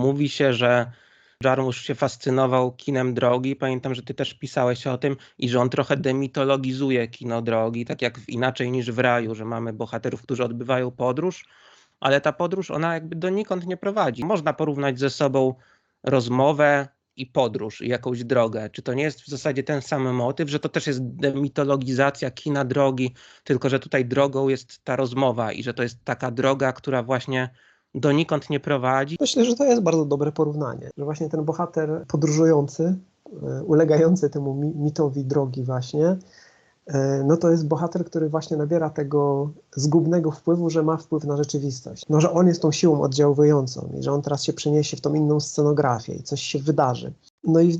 Mówi się, że Jarmusch się fascynował kinem drogi. Pamiętam, że ty też pisałeś o tym i że on trochę demitologizuje kino drogi, tak jak inaczej niż w Raju, że mamy bohaterów, którzy odbywają podróż, ale ta podróż ona jakby donikąd nie prowadzi. Można porównać ze sobą rozmowę i podróż i jakąś drogę. Czy to nie jest w zasadzie ten sam motyw, że to też jest demitologizacja kina drogi, tylko że tutaj drogą jest ta rozmowa i że to jest taka droga, która właśnie donikąd nie prowadzi? Myślę, że to jest bardzo dobre porównanie, że właśnie ten bohater podróżujący, ulegający temu mitowi drogi właśnie, no to jest bohater, który właśnie nabiera tego zgubnego wpływu, że ma wpływ na rzeczywistość. No, że on jest tą siłą oddziaływującą i że on teraz się przeniesie w tą inną scenografię i coś się wydarzy. No i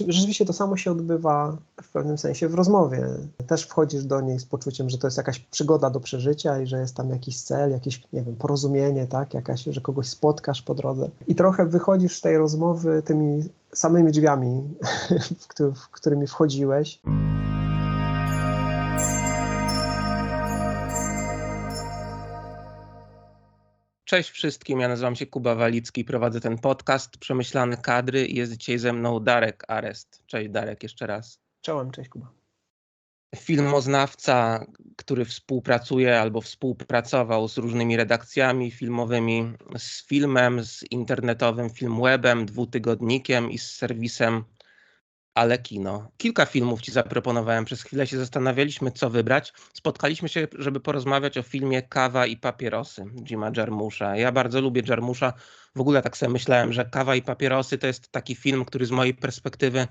rzeczywiście to samo się odbywa w pewnym sensie w rozmowie. Też wchodzisz do niej z poczuciem, że to jest jakaś przygoda do przeżycia i że jest tam jakiś cel, jakieś, nie wiem, porozumienie, tak? Że kogoś spotkasz po drodze. I trochę wychodzisz z tej rozmowy tymi samymi drzwiami, w którymi wchodziłeś. Cześć wszystkim, ja nazywam się Kuba Walicki, prowadzę ten podcast Przemyślane kadry i jest dzisiaj ze mną Darek Arest. Cześć Darek, jeszcze raz. Czołem, cześć Kuba. Filmoznawca, który współpracuje albo współpracował z różnymi redakcjami filmowymi, z Filmem, z internetowym Filmwebem, dwutygodnikiem i z serwisem Ale Kino. Kilka filmów ci zaproponowałem, przez chwilę się zastanawialiśmy, co wybrać. Spotkaliśmy się, żeby porozmawiać o filmie Kawa i papierosy Jima Jarmusza. Ja bardzo lubię Jarmusza. W ogóle tak sobie myślałem, że Kawa i papierosy to jest taki film, który z mojej perspektywy,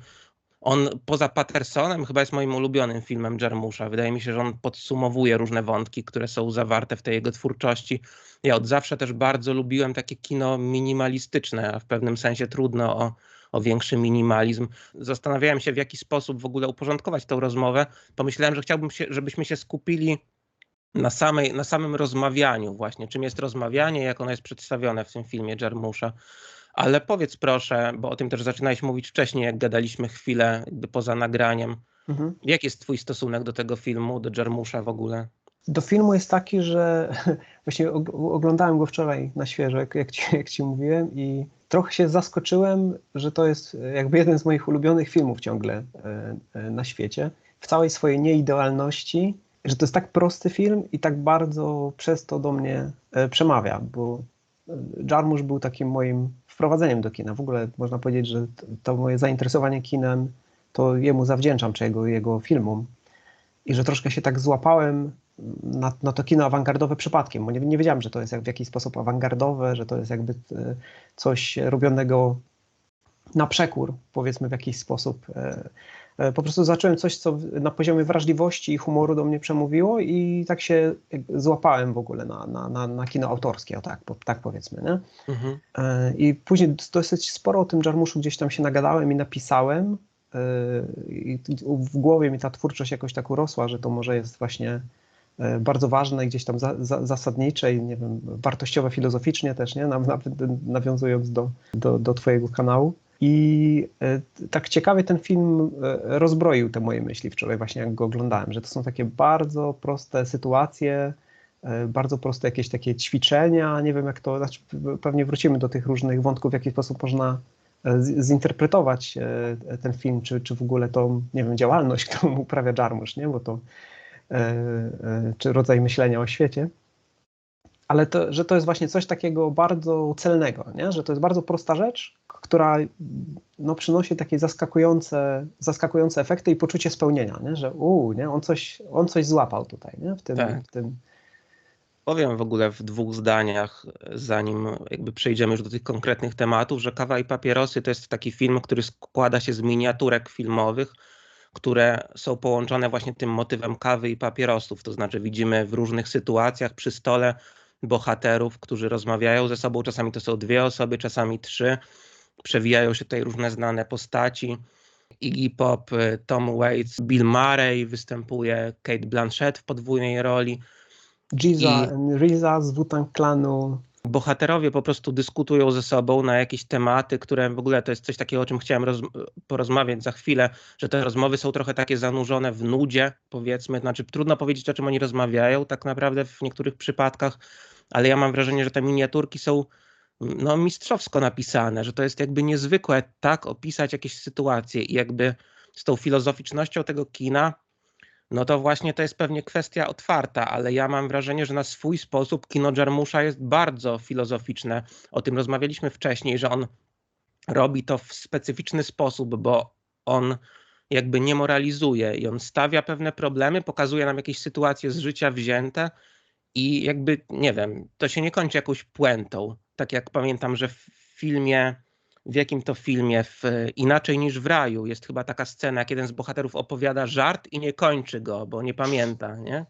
on poza Pattersonem chyba jest moim ulubionym filmem Jarmusza. Wydaje mi się, że on podsumowuje różne wątki, które są zawarte w tej jego twórczości. Ja od zawsze też bardzo lubiłem takie kino minimalistyczne, a w pewnym sensie trudno o większy minimalizm. Zastanawiałem się, w jaki sposób w ogóle uporządkować tę rozmowę. Pomyślałem, że chciałbym, żebyśmy się skupili na samym rozmawianiu właśnie. Czym jest rozmawianie, jak ono jest przedstawione w tym filmie Jarmusza. Ale powiedz proszę, bo o tym też zaczynałeś mówić wcześniej, jak gadaliśmy chwilę jakby poza nagraniem. Jaki jest twój stosunek do tego filmu, do Jarmusza w ogóle? Do filmu jest taki, że właśnie oglądałem go wczoraj na świeżo, jak ci mówiłem, i trochę się zaskoczyłem, że to jest jakby jeden z moich ulubionych filmów ciągle na świecie. W całej swojej nieidealności, że to jest tak prosty film i tak bardzo przez to do mnie przemawia, bo Jarmusch był takim moim wprowadzeniem do kina. W ogóle można powiedzieć, że to moje zainteresowanie kinem to jemu zawdzięczam, czy jego filmom. I że troszkę się tak złapałem na to kino awangardowe przypadkiem, bo nie wiedziałem, że to jest w jakiś sposób awangardowe, że to jest jakby coś robionego na przekór, powiedzmy w jakiś sposób. Po prostu zacząłem coś, co na poziomie wrażliwości i humoru do mnie przemówiło i tak się złapałem w ogóle na kino autorskie, tak powiedzmy. Nie? Mhm. I później dosyć sporo o tym Jarmuszu gdzieś tam się nagadałem i napisałem. I w głowie mi ta twórczość jakoś tak urosła, że to może jest właśnie bardzo ważne i gdzieś tam zasadnicze i nie wiem, wartościowe filozoficznie też, nie? Nawiązując do twojego kanału. I tak ciekawie ten film rozbroił te moje myśli wczoraj właśnie, jak go oglądałem, że to są takie bardzo proste sytuacje, bardzo proste jakieś takie ćwiczenia, nie wiem jak to, znaczy pewnie wrócimy do tych różnych wątków, w jaki sposób można zinterpretować ten film, czy w ogóle tą, nie wiem, działalność, którą uprawia Jarmusch, nie? Bo to czy rodzaj myślenia o świecie, ale że to jest właśnie coś takiego bardzo celnego, nie? Że to jest bardzo prosta rzecz, która no, przynosi takie zaskakujące efekty i poczucie spełnienia, nie? Że nie? On coś złapał tutaj, nie? W tym. Powiem w ogóle w dwóch zdaniach, zanim jakby przejdziemy już do tych konkretnych tematów, że Kawa i papierosy to jest taki film, który składa się z miniaturek filmowych, które są połączone właśnie tym motywem kawy i papierosów. To znaczy widzimy w różnych sytuacjach przy stole bohaterów, którzy rozmawiają ze sobą. Czasami to są dwie osoby, czasami trzy. Przewijają się tutaj różne znane postaci. Iggy Pop, Tom Waits, Bill Murray, występuje Cate Blanchett w podwójnej roli. Riza z Wu-Tang Clanu. Bohaterowie po prostu dyskutują ze sobą na jakieś tematy, które w ogóle to jest coś takiego, o czym chciałem porozmawiać za chwilę, że te rozmowy są trochę takie zanurzone w nudzie, powiedzmy. Znaczy trudno powiedzieć, o czym oni rozmawiają tak naprawdę w niektórych przypadkach, ale ja mam wrażenie, że te miniaturki są no, mistrzowsko napisane, że to jest jakby niezwykłe tak opisać jakieś sytuacje i jakby z tą filozoficznością tego kina, no to właśnie to jest pewnie kwestia otwarta, ale ja mam wrażenie, że na swój sposób kino Jarmusza jest bardzo filozoficzne. O tym rozmawialiśmy wcześniej, że on robi to w specyficzny sposób, bo on jakby nie moralizuje i on stawia pewne problemy, pokazuje nam jakieś sytuacje z życia wzięte i jakby, nie wiem, to się nie kończy jakąś puentą. Tak jak pamiętam, że w jakim to filmie, Inaczej niż w raju, jest chyba taka scena, jak jeden z bohaterów opowiada żart i nie kończy go, bo nie pamięta, nie?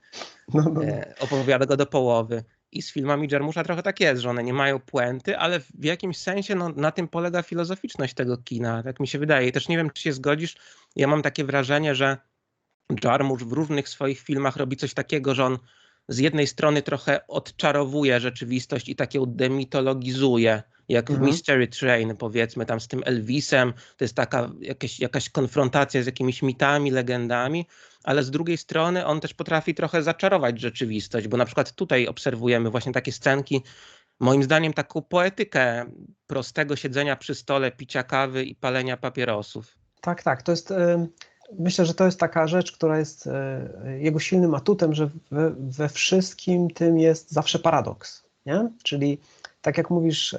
No. Opowiada go do połowy. I z filmami Jarmusza trochę tak jest, że one nie mają puenty, ale w jakimś sensie no, na tym polega filozoficzność tego kina, tak mi się wydaje. I też nie wiem, czy się zgodzisz, ja mam takie wrażenie, że Jarmusz w różnych swoich filmach robi coś takiego, że on z jednej strony trochę odczarowuje rzeczywistość i tak ją demitologizuje, jak w Mystery Train, powiedzmy, tam z tym Elvisem, to jest taka jakaś konfrontacja z jakimiś mitami, legendami, ale z drugiej strony on też potrafi trochę zaczarować rzeczywistość, bo na przykład tutaj obserwujemy właśnie takie scenki, moim zdaniem taką poetykę prostego siedzenia przy stole, picia kawy i palenia papierosów. Tak, tak. To jest, myślę, że to jest taka rzecz, która jest jego silnym atutem, że we wszystkim tym jest zawsze paradoks, nie? Czyli tak jak mówisz,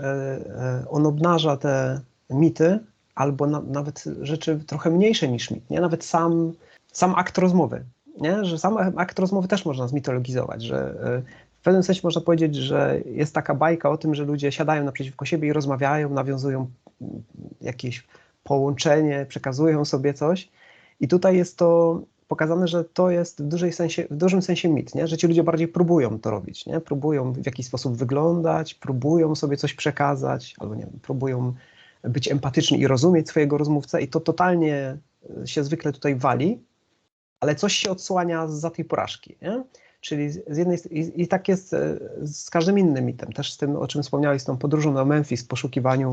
on obnaża te mity, albo nawet rzeczy trochę mniejsze niż mit, nie? Nawet sam akt rozmowy, nie? Że sam akt rozmowy też można zmitologizować, że w pewnym sensie można powiedzieć, że jest taka bajka o tym, że ludzie siadają naprzeciwko siebie i rozmawiają, nawiązują jakieś połączenie, przekazują sobie coś. I tutaj jest to pokazane, że to jest w dużym sensie mit, nie? Że ci ludzie bardziej próbują to robić, nie? Próbują w jakiś sposób wyglądać, próbują sobie coś przekazać, albo nie wiem, próbują być empatyczni i rozumieć swojego rozmówcę i to totalnie się zwykle tutaj wali, ale coś się odsłania zza tej porażki, nie? Czyli z jednej i tak jest z każdym innym mitem, też z tym, o czym wspomniałeś, z tą podróżą na Memphis, poszukiwaniu,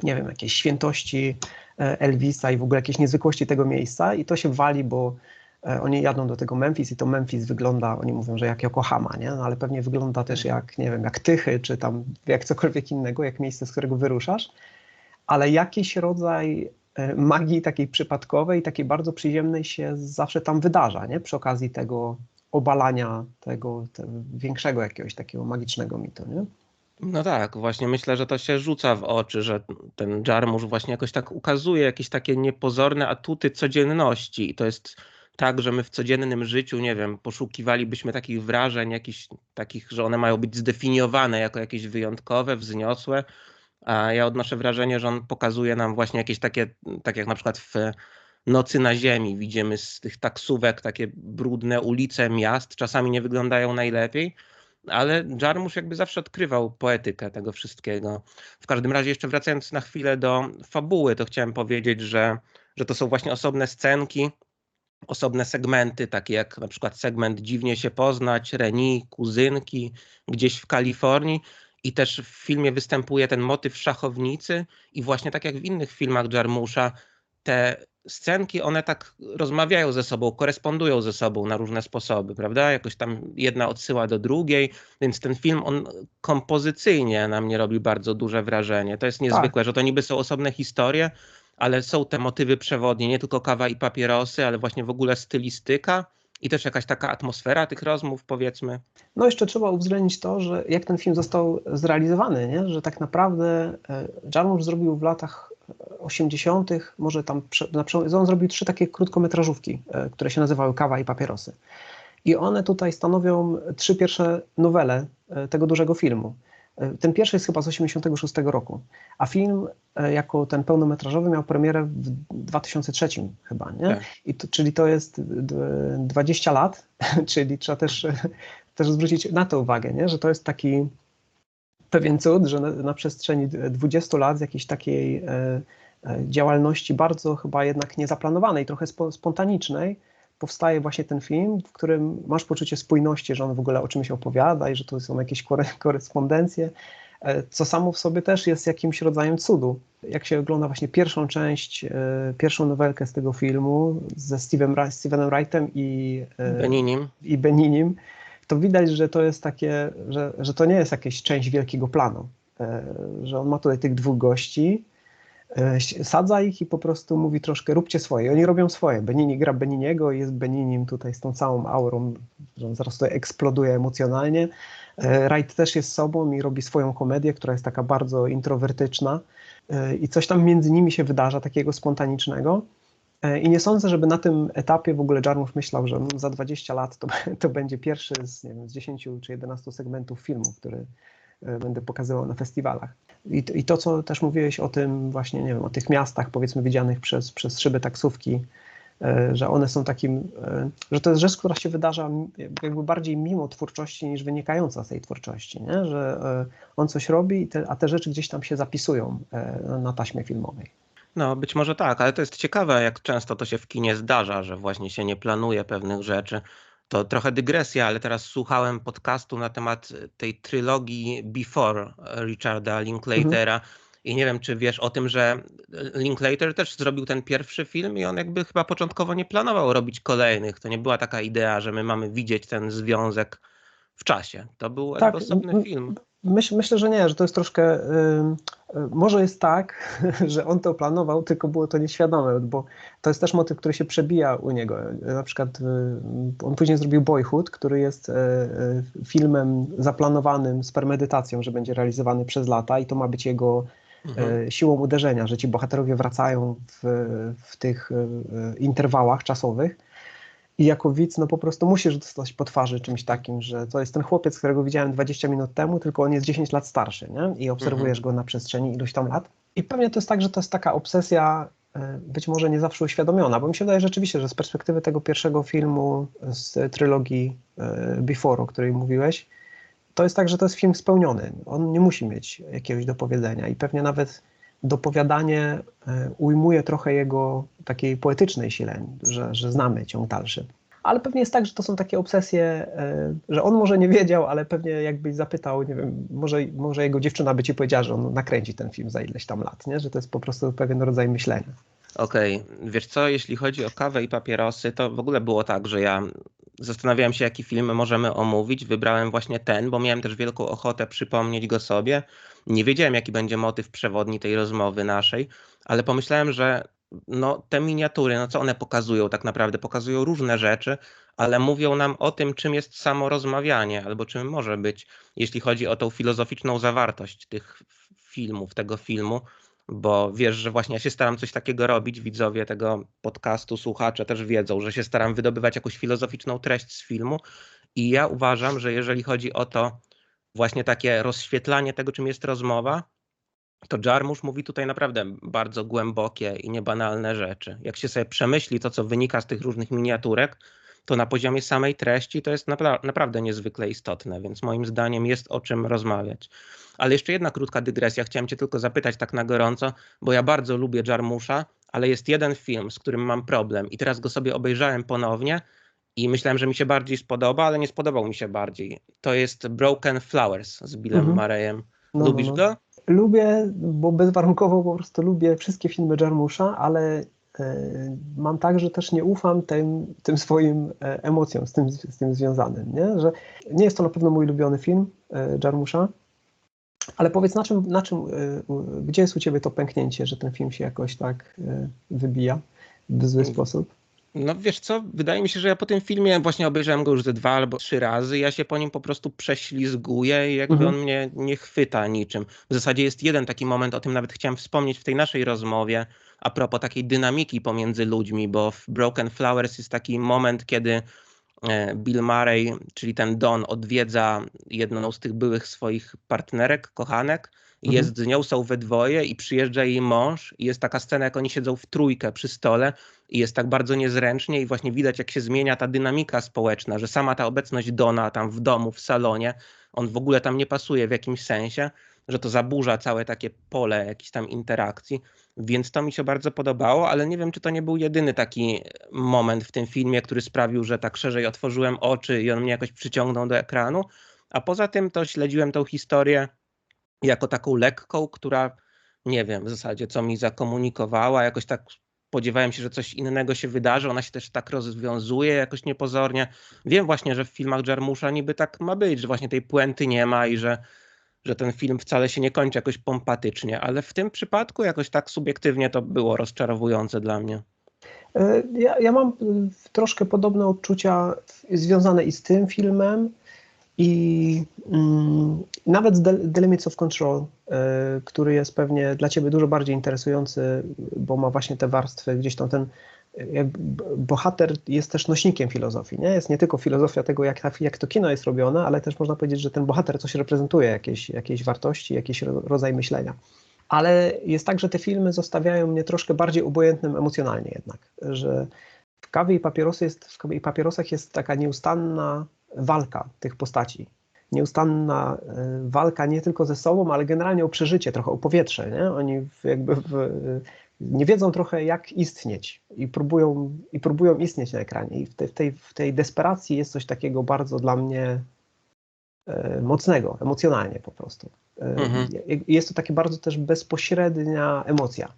nie wiem, jakiejś świętości Elvisa i w ogóle jakiejś niezwykłości tego miejsca i to się wali, bo oni jadą do tego Memphis i to Memphis wygląda, oni mówią, że jak Yokohama, nie? No, ale pewnie wygląda też jak, nie wiem, jak Tychy, czy tam jak cokolwiek innego, jak miejsce, z którego wyruszasz, ale jakiś rodzaj magii takiej przypadkowej, takiej bardzo przyziemnej się zawsze tam wydarza, nie? Przy okazji tego obalania tego większego jakiegoś takiego magicznego mitu, nie? No tak, właśnie myślę, że to się rzuca w oczy, że ten Jarmusz właśnie jakoś tak ukazuje jakieś takie niepozorne atuty codzienności i to jest tak, że my w codziennym życiu, nie wiem, poszukiwalibyśmy takich wrażeń, jakichś takich, że one mają być zdefiniowane jako jakieś wyjątkowe, wzniosłe, a ja odnoszę wrażenie, że on pokazuje nam właśnie jakieś takie, tak jak na przykład w Nocy na ziemi widzimy z tych taksówek takie brudne ulice miast, czasami nie wyglądają najlepiej, ale Jarmusz jakby zawsze odkrywał poetykę tego wszystkiego. W każdym razie jeszcze wracając na chwilę do fabuły, to chciałem powiedzieć, że to są właśnie osobne scenki, osobne segmenty, takie jak na przykład segment Dziwnie się poznać, Reni, Kuzynki, gdzieś w Kalifornii. I też w filmie występuje ten motyw szachownicy i właśnie tak jak w innych filmach Jarmusza, te scenki, one tak rozmawiają ze sobą, korespondują ze sobą na różne sposoby, prawda? Jakoś tam jedna odsyła do drugiej, więc ten film, on kompozycyjnie na mnie robi bardzo duże wrażenie. To jest niezwykłe, że to niby są osobne historie, ale są te motywy przewodnie, nie tylko kawa i papierosy, ale właśnie w ogóle stylistyka i też jakaś taka atmosfera tych rozmów, powiedzmy. No jeszcze trzeba uwzględnić to, że jak ten film został zrealizowany, nie? Że tak naprawdę Jarmusz zrobił w latach 80., może tam on zrobił 3 takie krótkometrażówki, które się nazywały Kawa i papierosy. I one tutaj stanowią 3 pierwsze nowele tego dużego filmu. Ten pierwszy jest chyba z 86 roku, a film jako ten pełnometrażowy miał premierę w 2003 chyba, nie? Tak. Czyli to jest 20 lat, czyli trzeba też zwrócić na to uwagę, nie? Że to jest taki pewien cud, że na przestrzeni 20 lat z jakiejś takiej działalności bardzo chyba jednak niezaplanowanej, trochę spontanicznej, powstaje właśnie ten film, w którym masz poczucie spójności, że on w ogóle o czymś opowiada i że to są jakieś korespondencje, co samo w sobie też jest jakimś rodzajem cudu. Jak się ogląda właśnie pierwszą część, pierwszą nowelkę z tego filmu ze Stevenem Wrightem i Beninim, to widać, że to jest takie, że to nie jest jakaś część wielkiego planu, że on ma tutaj tych dwóch gości, sadza ich i po prostu mówi troszkę róbcie swoje. Oni robią swoje. Benini gra Beniniego i jest Beninim tutaj z tą całą aurą, że on zaraz tutaj eksploduje emocjonalnie. Wright też jest sobą i robi swoją komedię, która jest taka bardzo introwertyczna i coś tam między nimi się wydarza takiego spontanicznego. I nie sądzę, żeby na tym etapie w ogóle Jarmusch myślał, że za 20 lat to będzie pierwszy z, nie wiem, z 10 czy 11 segmentów filmu, który będę pokazywał na festiwalach. I to, co też mówiłeś o tym właśnie, nie wiem, o tych miastach, powiedzmy, widzianych przez szyby taksówki, że one są takim, że to jest rzecz, która się wydarza jakby bardziej mimo twórczości niż wynikająca z tej twórczości, nie? Że on coś robi, a te rzeczy gdzieś tam się zapisują na taśmie filmowej. No, być może tak, ale to jest ciekawe, jak często to się w kinie zdarza, że właśnie się nie planuje pewnych rzeczy. To trochę dygresja, ale teraz słuchałem podcastu na temat tej trylogii Before Richarda Linklatera i nie wiem, czy wiesz o tym, że Linklater też zrobił ten pierwszy film i on jakby chyba początkowo nie planował robić kolejnych. To nie była taka idea, że my mamy widzieć ten związek w czasie. To był Tak, jakby osobny film. Myślę, że nie, że to jest troszkę, może jest tak, że on to planował, tylko było to nieświadome, bo to jest też motyw, który się przebija u niego. Na przykład on później zrobił Boyhood, który jest filmem zaplanowanym z premedytacją, że będzie realizowany przez lata i to ma być jego siłą uderzenia, że ci bohaterowie wracają w tych interwałach czasowych. I jako widz, no po prostu musisz dostać po twarzy czymś takim, że to jest ten chłopiec, którego widziałem 20 minut temu, tylko on jest 10 lat starszy, nie? I obserwujesz go na przestrzeni iluś tam lat. I pewnie to jest tak, że to jest taka obsesja, być może nie zawsze uświadomiona, bo mi się wydaje rzeczywiście, że z perspektywy tego pierwszego filmu z trylogii Before, o której mówiłeś, to jest tak, że to jest film spełniony. On nie musi mieć jakiegoś dopowiedzenia i pewnie nawet dopowiadanie ujmuje trochę jego takiej poetycznej sile, że znamy ciąg dalszy. Ale pewnie jest tak, że to są takie obsesje, że on może nie wiedział, ale pewnie jakbyś zapytał, nie wiem, może jego dziewczyna by ci powiedziała, że on nakręci ten film za ileś tam lat, nie? Że to jest po prostu pewien rodzaj myślenia. Okej, wiesz co, jeśli chodzi o kawę i papierosy, to w ogóle było tak, że ja zastanawiałem się, jaki film możemy omówić. Wybrałem właśnie ten, bo miałem też wielką ochotę przypomnieć go sobie. Nie wiedziałem, jaki będzie motyw przewodni tej rozmowy naszej, ale pomyślałem, że no, te miniatury, no co one pokazują tak naprawdę? Pokazują różne rzeczy, ale mówią nam o tym, czym jest samo rozmawianie, albo czym może być, jeśli chodzi o tą filozoficzną zawartość tych filmów, tego filmu. Bo wiesz, że właśnie ja się staram coś takiego robić, widzowie tego podcastu, słuchacze też wiedzą, że się staram wydobywać jakąś filozoficzną treść z filmu i ja uważam, że jeżeli chodzi o to właśnie takie rozświetlanie tego, czym jest rozmowa, to Jarmusch mówi tutaj naprawdę bardzo głębokie i niebanalne rzeczy. Jak się sobie przemyśli to, co wynika z tych różnych miniaturek, to na poziomie samej treści to jest naprawdę niezwykle istotne, więc moim zdaniem jest o czym rozmawiać. Ale jeszcze jedna krótka dygresja. Chciałem cię tylko zapytać tak na gorąco, bo ja bardzo lubię Jarmusza, ale jest jeden film, z którym mam problem i teraz go sobie obejrzałem ponownie i myślałem, że mi się bardziej spodoba, ale nie spodobał mi się bardziej. To jest Broken Flowers z Billem Murrayem. Lubisz go? Lubię, bo bezwarunkowo po prostu lubię wszystkie filmy Jarmusza, ale mam tak, że też nie ufam tym swoim emocjom z tym związanym, nie? Że nie jest to na pewno mój ulubiony film Jarmusza, ale powiedz, gdzie jest u ciebie to pęknięcie, że ten film się jakoś tak wybija w zły sposób? No wiesz co, wydaje mi się, że ja po tym filmie właśnie obejrzałem go już ze 2 albo 3 razy, ja się po nim po prostu prześlizguję i jakby on mnie nie chwyta niczym. W zasadzie jest jeden taki moment, o tym nawet chciałem wspomnieć w tej naszej rozmowie, a propos takiej dynamiki pomiędzy ludźmi, bo w Broken Flowers jest taki moment, kiedy Bill Murray, czyli ten Don, odwiedza jedną z tych byłych swoich partnerek, kochanek, jest z nią, są we dwoje i przyjeżdża jej mąż i jest taka scena, jak oni siedzą w trójkę przy stole i jest tak bardzo niezręcznie i właśnie widać, jak się zmienia ta dynamika społeczna, że sama ta obecność Dona tam w domu, w salonie, on w ogóle tam nie pasuje w jakimś sensie, że to zaburza całe takie pole jakichś tam interakcji, więc to mi się bardzo podobało, ale nie wiem, czy to nie był jedyny taki moment w tym filmie, który sprawił, że tak szerzej otworzyłem oczy i on mnie jakoś przyciągnął do ekranu, a poza tym to śledziłem tą historię jako taką lekką, która nie wiem w zasadzie, co mi zakomunikowała, jakoś tak spodziewałem się, że coś innego się wydarzy, ona się też tak rozwiązuje jakoś niepozornie. Wiem właśnie, że w filmach Jarmusza niby tak ma być, że właśnie tej puenty nie ma i że że ten film wcale się nie kończy jakoś pompatycznie, ale w tym przypadku jakoś tak subiektywnie to było rozczarowujące dla mnie. Ja mam troszkę podobne odczucia związane i z tym filmem, i nawet z The Limits of Control, który jest pewnie dla ciebie dużo bardziej interesujący, bo ma właśnie te warstwy, gdzieś tam ten bohater jest też nośnikiem filozofii, nie? Jest nie tylko filozofia tego, jak to kino jest robione, ale też można powiedzieć, że ten bohater coś reprezentuje, jakieś wartości, jakiś rodzaj myślenia. Ale jest tak, że te filmy zostawiają mnie troszkę bardziej obojętnym emocjonalnie jednak, że w Kawie i Papierosach jest taka nieustanna walka tych postaci. Nieustanna walka nie tylko ze sobą, ale generalnie o przeżycie, trochę o powietrze. Nie? Oni nie wiedzą trochę, jak istnieć i próbują istnieć na ekranie. I w tej desperacji jest coś takiego bardzo dla mnie mocnego, emocjonalnie po prostu. Jest to takie bardzo też bezpośrednia emocja.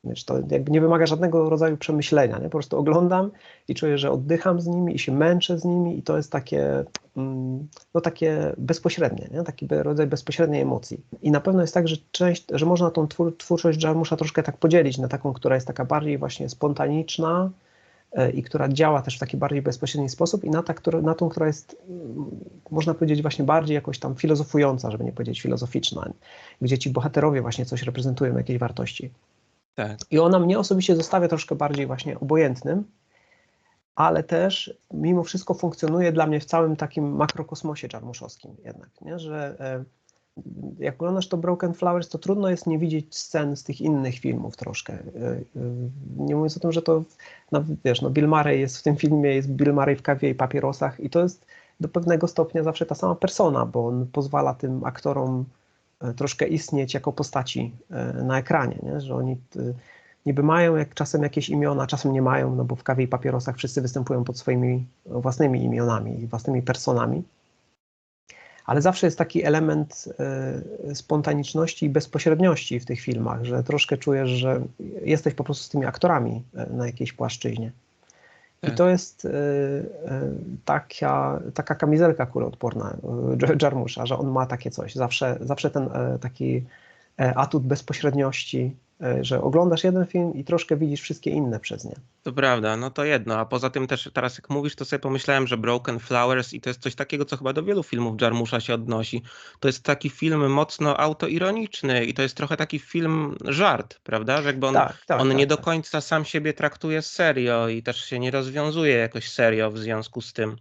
Wiesz, to jakby nie wymaga żadnego rodzaju przemyślenia, nie? Po prostu oglądam i czuję, że oddycham z nimi i się męczę z nimi i to jest takie, no takie bezpośrednie, nie? Taki rodzaj bezpośredniej emocji. I na pewno jest tak, że można tą twórczość Jarmusza troszkę tak podzielić na taką, która jest taka bardziej właśnie spontaniczna i która działa też w taki bardziej bezpośredni sposób i na tą, która jest, można powiedzieć, właśnie bardziej jakoś tam filozofująca, żeby nie powiedzieć filozoficzna, gdzie ci bohaterowie właśnie coś reprezentują, jakieś wartości. Tak. I ona mnie osobiście zostawia troszkę bardziej właśnie obojętnym, ale też mimo wszystko funkcjonuje dla mnie w całym takim makrokosmosie jarmuszowskim jednak, nie? Że jak oglądasz to Broken Flowers, to trudno jest nie widzieć scen z tych innych filmów troszkę. Nie mówiąc o tym, że to, no, wiesz, no Bill Murray jest w tym filmie, jest Bill Murray w Kawie i Papierosach i to jest do pewnego stopnia zawsze ta sama persona, bo on pozwala tym aktorom troszkę istnieć jako postaci na ekranie, nie? Że oni niby mają czasem jakieś imiona, czasem nie mają, no bo w Kawie i Papierosach wszyscy występują pod swoimi własnymi imionami, własnymi personami, ale zawsze jest taki element spontaniczności i bezpośredniości w tych filmach, że troszkę czujesz, że jesteś po prostu z tymi aktorami na jakiejś płaszczyźnie. I to jest taka kamizelka kuloodporna Jarmusza, że on ma takie coś. Zawsze ten taki atut bezpośredniości, że oglądasz jeden film i troszkę widzisz wszystkie inne przez nie. To prawda, no to jedno, a poza tym też teraz jak mówisz, to sobie pomyślałem, że Broken Flowers i to jest coś takiego, co chyba do wielu filmów Jarmusza się odnosi. To jest taki film mocno autoironiczny i to jest trochę taki film żart, prawda? Że jakby on nie do końca sam siebie traktuje serio i też się nie rozwiązuje jakoś serio w związku z tym.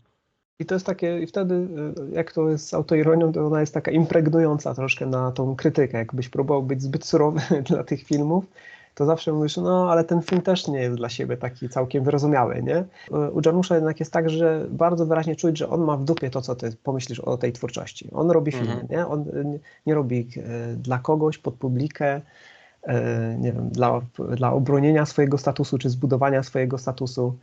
I to jest takie, i wtedy jak to jest z autoironią, to ona jest taka impregnująca troszkę na tą krytykę. Jakbyś próbował być zbyt surowy dla tych filmów, to zawsze mówisz, no ale ten film też nie jest dla siebie taki całkiem wyrozumiały, nie? U Jarmusza jednak jest tak, że bardzo wyraźnie czuć, że on ma w dupie to, co ty pomyślisz o tej twórczości. On robi filmy, nie? On nie robi ich dla kogoś, pod publikę, nie wiem, dla obronienia swojego statusu, czy zbudowania swojego statusu.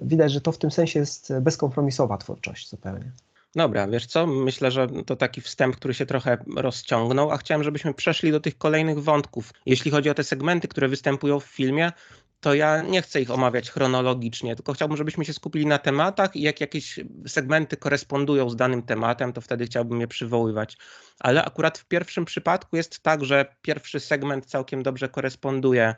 Widać, że to w tym sensie jest bezkompromisowa twórczość zupełnie. Dobra, wiesz co, myślę, że to taki wstęp, który się trochę rozciągnął, a chciałem, żebyśmy przeszli do tych kolejnych wątków. Jeśli chodzi o te segmenty, które występują w filmie, to ja nie chcę ich omawiać chronologicznie, tylko chciałbym, żebyśmy się skupili na tematach i jak jakieś segmenty korespondują z danym tematem, to wtedy chciałbym je przywoływać. Ale akurat w pierwszym przypadku jest tak, że pierwszy segment całkiem dobrze koresponduje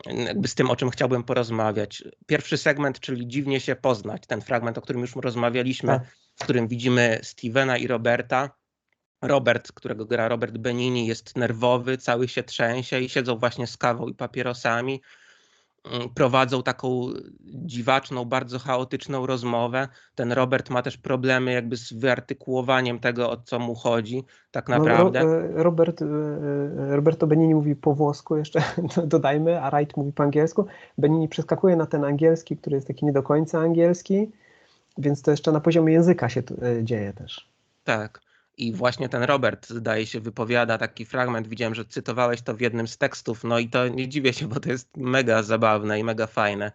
jakby z tym, o czym chciałbym porozmawiać. Pierwszy segment, czyli Dziwnie się poznać, ten fragment, o którym już rozmawialiśmy, w którym widzimy Stevena i Roberta. Robert, którego gra Robert Benigni, jest nerwowy, cały się trzęsie i siedzą właśnie z kawą i papierosami. Prowadzą taką dziwaczną, bardzo chaotyczną rozmowę. Ten Robert ma też problemy jakby z wyartykułowaniem tego, o co mu chodzi tak naprawdę. No, Roberto Benigni mówi po włosku jeszcze, dodajmy, a Wright mówi po angielsku. Benigni przeskakuje na ten angielski, który jest taki nie do końca angielski, więc to jeszcze na poziomie języka się dzieje też. Tak. I właśnie ten Robert, zdaje się, wypowiada taki fragment. Widziałem, że cytowałeś to w jednym z tekstów. No i to nie dziwię się, bo to jest mega zabawne i mega fajne.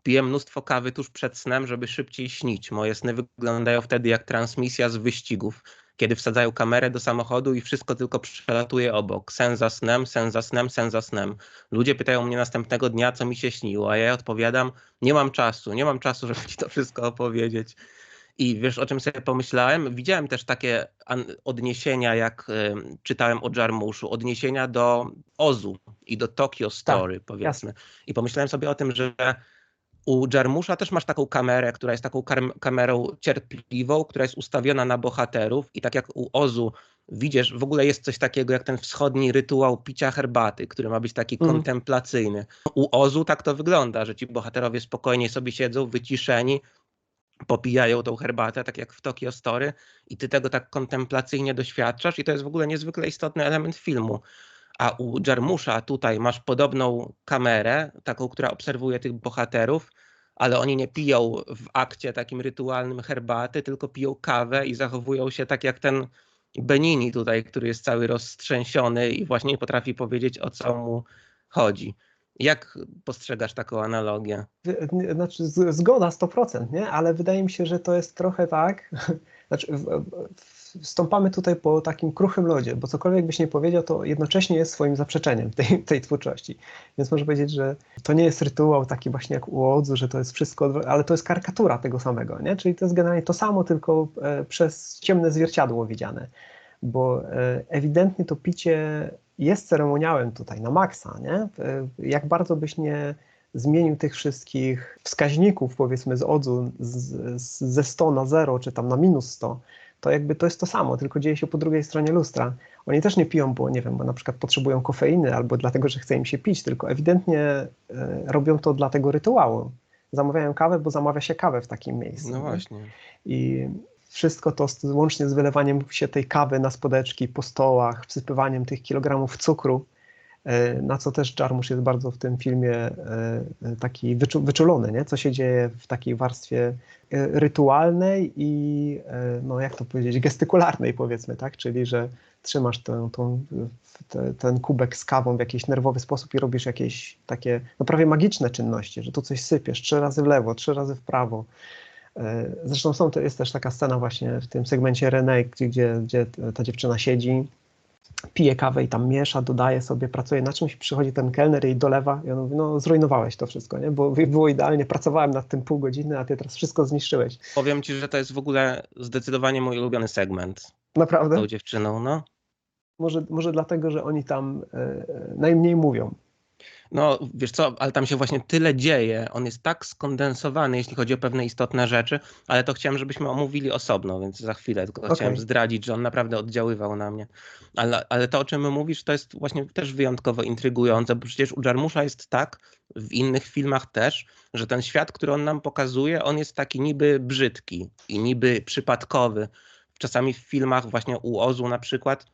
Piję mnóstwo kawy tuż przed snem, żeby szybciej śnić. Moje sny wyglądają wtedy jak transmisja z wyścigów, kiedy wsadzają kamerę do samochodu i wszystko tylko przelatuje obok. Sen za snem, sen za snem, sen za snem. Ludzie pytają mnie następnego dnia, co mi się śniło, a ja odpowiadam, nie mam czasu, żeby ci to wszystko opowiedzieć. I wiesz, o czym sobie pomyślałem? Widziałem też takie odniesienia, jak czytałem o Jarmuszu, odniesienia do Ozu i do Tokyo Tak, Story, jasne. powiedzmy. I pomyślałem sobie o tym, że u Jarmusza też masz taką kamerę, która jest taką kamerą cierpliwą, która jest ustawiona na bohaterów i tak jak u Ozu widzisz, w ogóle jest coś takiego jak ten wschodni rytuał picia herbaty, który ma być taki kontemplacyjny. U Ozu tak to wygląda, że ci bohaterowie spokojnie sobie siedzą, wyciszeni, popijają tą herbatę, tak jak w Tokyo Story i ty tego tak kontemplacyjnie doświadczasz i to jest w ogóle niezwykle istotny element filmu. A u Jarmusza tutaj masz podobną kamerę, taką, która obserwuje tych bohaterów, ale oni nie piją w akcie takim rytualnym herbaty, tylko piją kawę i zachowują się tak jak ten Benini tutaj, który jest cały roztrzęsiony i właśnie nie potrafi powiedzieć, o co mu chodzi. Jak postrzegasz taką analogię? Znaczy, zgoda 100%, nie? Ale wydaje mi się, że to jest trochę tak, znaczy stąpamy tutaj po takim kruchym lodzie, bo cokolwiek byś nie powiedział, to jednocześnie jest swoim zaprzeczeniem tej twórczości. Więc można powiedzieć, że to nie jest rytuał taki właśnie jak u Odzu, że to jest wszystko, ale to jest karykatura tego samego, nie? Czyli to jest generalnie to samo, tylko przez ciemne zwierciadło widziane, bo ewidentnie to picie jest ceremoniałem tutaj na maksa, nie? Jak bardzo byś nie zmienił tych wszystkich wskaźników, powiedzmy z Odzu ze 100 na 0, czy tam na minus 100, to jakby to jest to samo, tylko dzieje się po drugiej stronie lustra. Oni też nie piją, bo nie wiem, bo na przykład potrzebują kofeiny albo dlatego, że chce im się pić, tylko ewidentnie robią to dla tego rytuału. Zamawiają kawę, bo zamawia się kawę w takim miejscu. No właśnie. I wszystko to łącznie z wylewaniem się tej kawy na spodeczki po stołach, wsypywaniem tych kilogramów cukru, na co też Jarmusch jest bardzo w tym filmie taki wyczulony, nie? Co się dzieje w takiej warstwie rytualnej i, no jak to powiedzieć, gestykularnej powiedzmy, tak? Czyli, że trzymasz ten kubek z kawą w jakiś nerwowy sposób i robisz jakieś takie no prawie magiczne czynności, że tu coś sypiesz 3 razy w lewo, 3 razy w prawo. Zresztą jest też taka scena właśnie w tym segmencie René, gdzie ta dziewczyna siedzi, pije kawę i tam miesza, dodaje sobie, pracuje na czymś, przychodzi ten kelner i dolewa i on mówi, no zrujnowałeś to wszystko, nie? Bo było idealnie, pracowałem nad tym pół godziny, a ty teraz wszystko zniszczyłeś. Powiem ci, że to jest w ogóle zdecydowanie mój ulubiony segment. Naprawdę? Z tą dziewczyną, no. Może dlatego, że oni tam najmniej mówią. No, wiesz co, ale tam się właśnie tyle dzieje, on jest tak skondensowany, jeśli chodzi o pewne istotne rzeczy, ale to chciałem, żebyśmy omówili osobno, więc za chwilę tylko chciałem zdradzić, że on naprawdę oddziaływał na mnie. Ale to, o czym mówisz, to jest właśnie też wyjątkowo intrygujące, bo przecież u Jarmusza jest tak, w innych filmach też, że ten świat, który on nam pokazuje, on jest taki niby brzydki i niby przypadkowy. Czasami w filmach właśnie u Ozu na przykład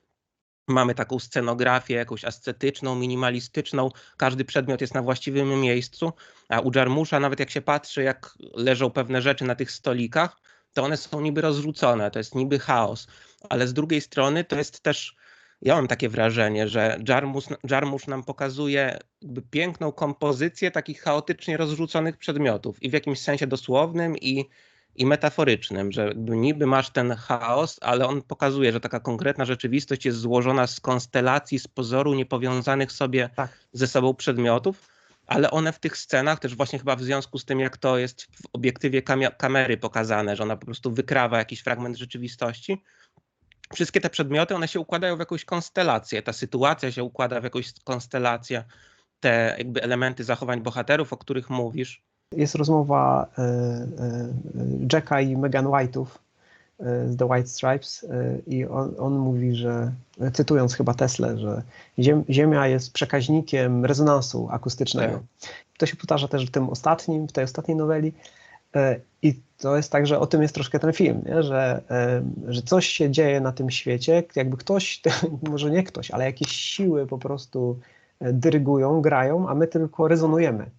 mamy taką scenografię jakąś ascetyczną, minimalistyczną, każdy przedmiot jest na właściwym miejscu, a u Jarmusza nawet jak się patrzy, jak leżą pewne rzeczy na tych stolikach, to one są niby rozrzucone, to jest niby chaos, ale z drugiej strony to jest też, ja mam takie wrażenie, że Jarmusch nam pokazuje jakby piękną kompozycję takich chaotycznie rozrzuconych przedmiotów i w jakimś sensie dosłownym i metaforycznym, że niby masz ten chaos, ale on pokazuje, że taka konkretna rzeczywistość jest złożona z konstelacji, z pozoru niepowiązanych sobie ze sobą przedmiotów, ale one w tych scenach, też właśnie chyba w związku z tym, jak to jest w obiektywie kamery pokazane, że ona po prostu wykrawa jakiś fragment rzeczywistości, wszystkie te przedmioty, one się układają w jakąś konstelację, ta sytuacja się układa w jakąś konstelację, te jakby elementy zachowań bohaterów, o których mówisz. Jest rozmowa Jacka i Megan White'ów z The White Stripes i on mówi, że cytując chyba Teslę, że Ziemia jest przekaźnikiem rezonansu akustycznego. To się powtarza też w tej ostatniej noweli i to jest tak, że o tym jest troszkę ten film, nie? Że coś się dzieje na tym świecie, jakby ktoś, może nie ktoś, ale jakieś siły po prostu dyrygują, grają, a my tylko rezonujemy.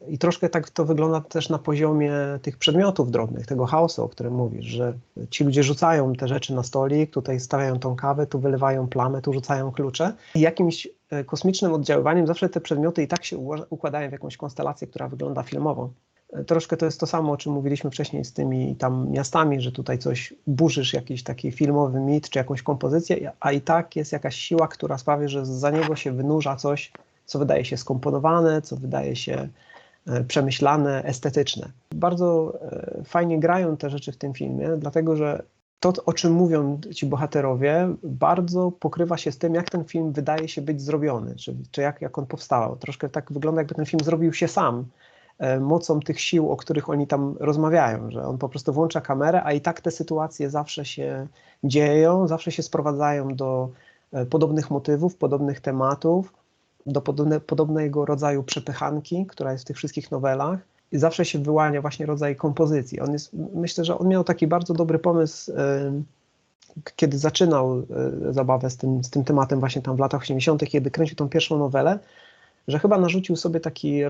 I troszkę tak to wygląda też na poziomie tych przedmiotów drobnych, tego chaosu, o którym mówisz, że ci ludzie rzucają te rzeczy na stolik, tutaj stawiają tą kawę, tu wylewają plamę, tu rzucają klucze i jakimś kosmicznym oddziaływaniem zawsze te przedmioty i tak się układają w jakąś konstelację, która wygląda filmowo. Troszkę to jest to samo, o czym mówiliśmy wcześniej z tymi tam miastami, że tutaj coś burzysz, jakiś taki filmowy mit czy jakąś kompozycję, a i tak jest jakaś siła, która sprawia, że za niego się wynurza coś, co wydaje się skomponowane, co wydaje się przemyślane, estetyczne. Bardzo fajnie grają te rzeczy w tym filmie, dlatego że to, o czym mówią ci bohaterowie, bardzo pokrywa się z tym, jak ten film wydaje się być zrobiony, czy jak on powstawał. Troszkę tak wygląda, jakby ten film zrobił się sam, mocą tych sił, o których oni tam rozmawiają, że on po prostu włącza kamerę, a i tak te sytuacje zawsze się dzieją, zawsze się sprowadzają do podobnych motywów, podobnych tematów, do podobnego rodzaju przepychanki, która jest w tych wszystkich nowelach. I zawsze się wyłania właśnie rodzaj kompozycji. Myślę, że on miał taki bardzo dobry pomysł, kiedy zaczynał zabawę z tym tematem właśnie tam w latach 80., kiedy kręcił tą pierwszą nowelę, że chyba narzucił sobie taki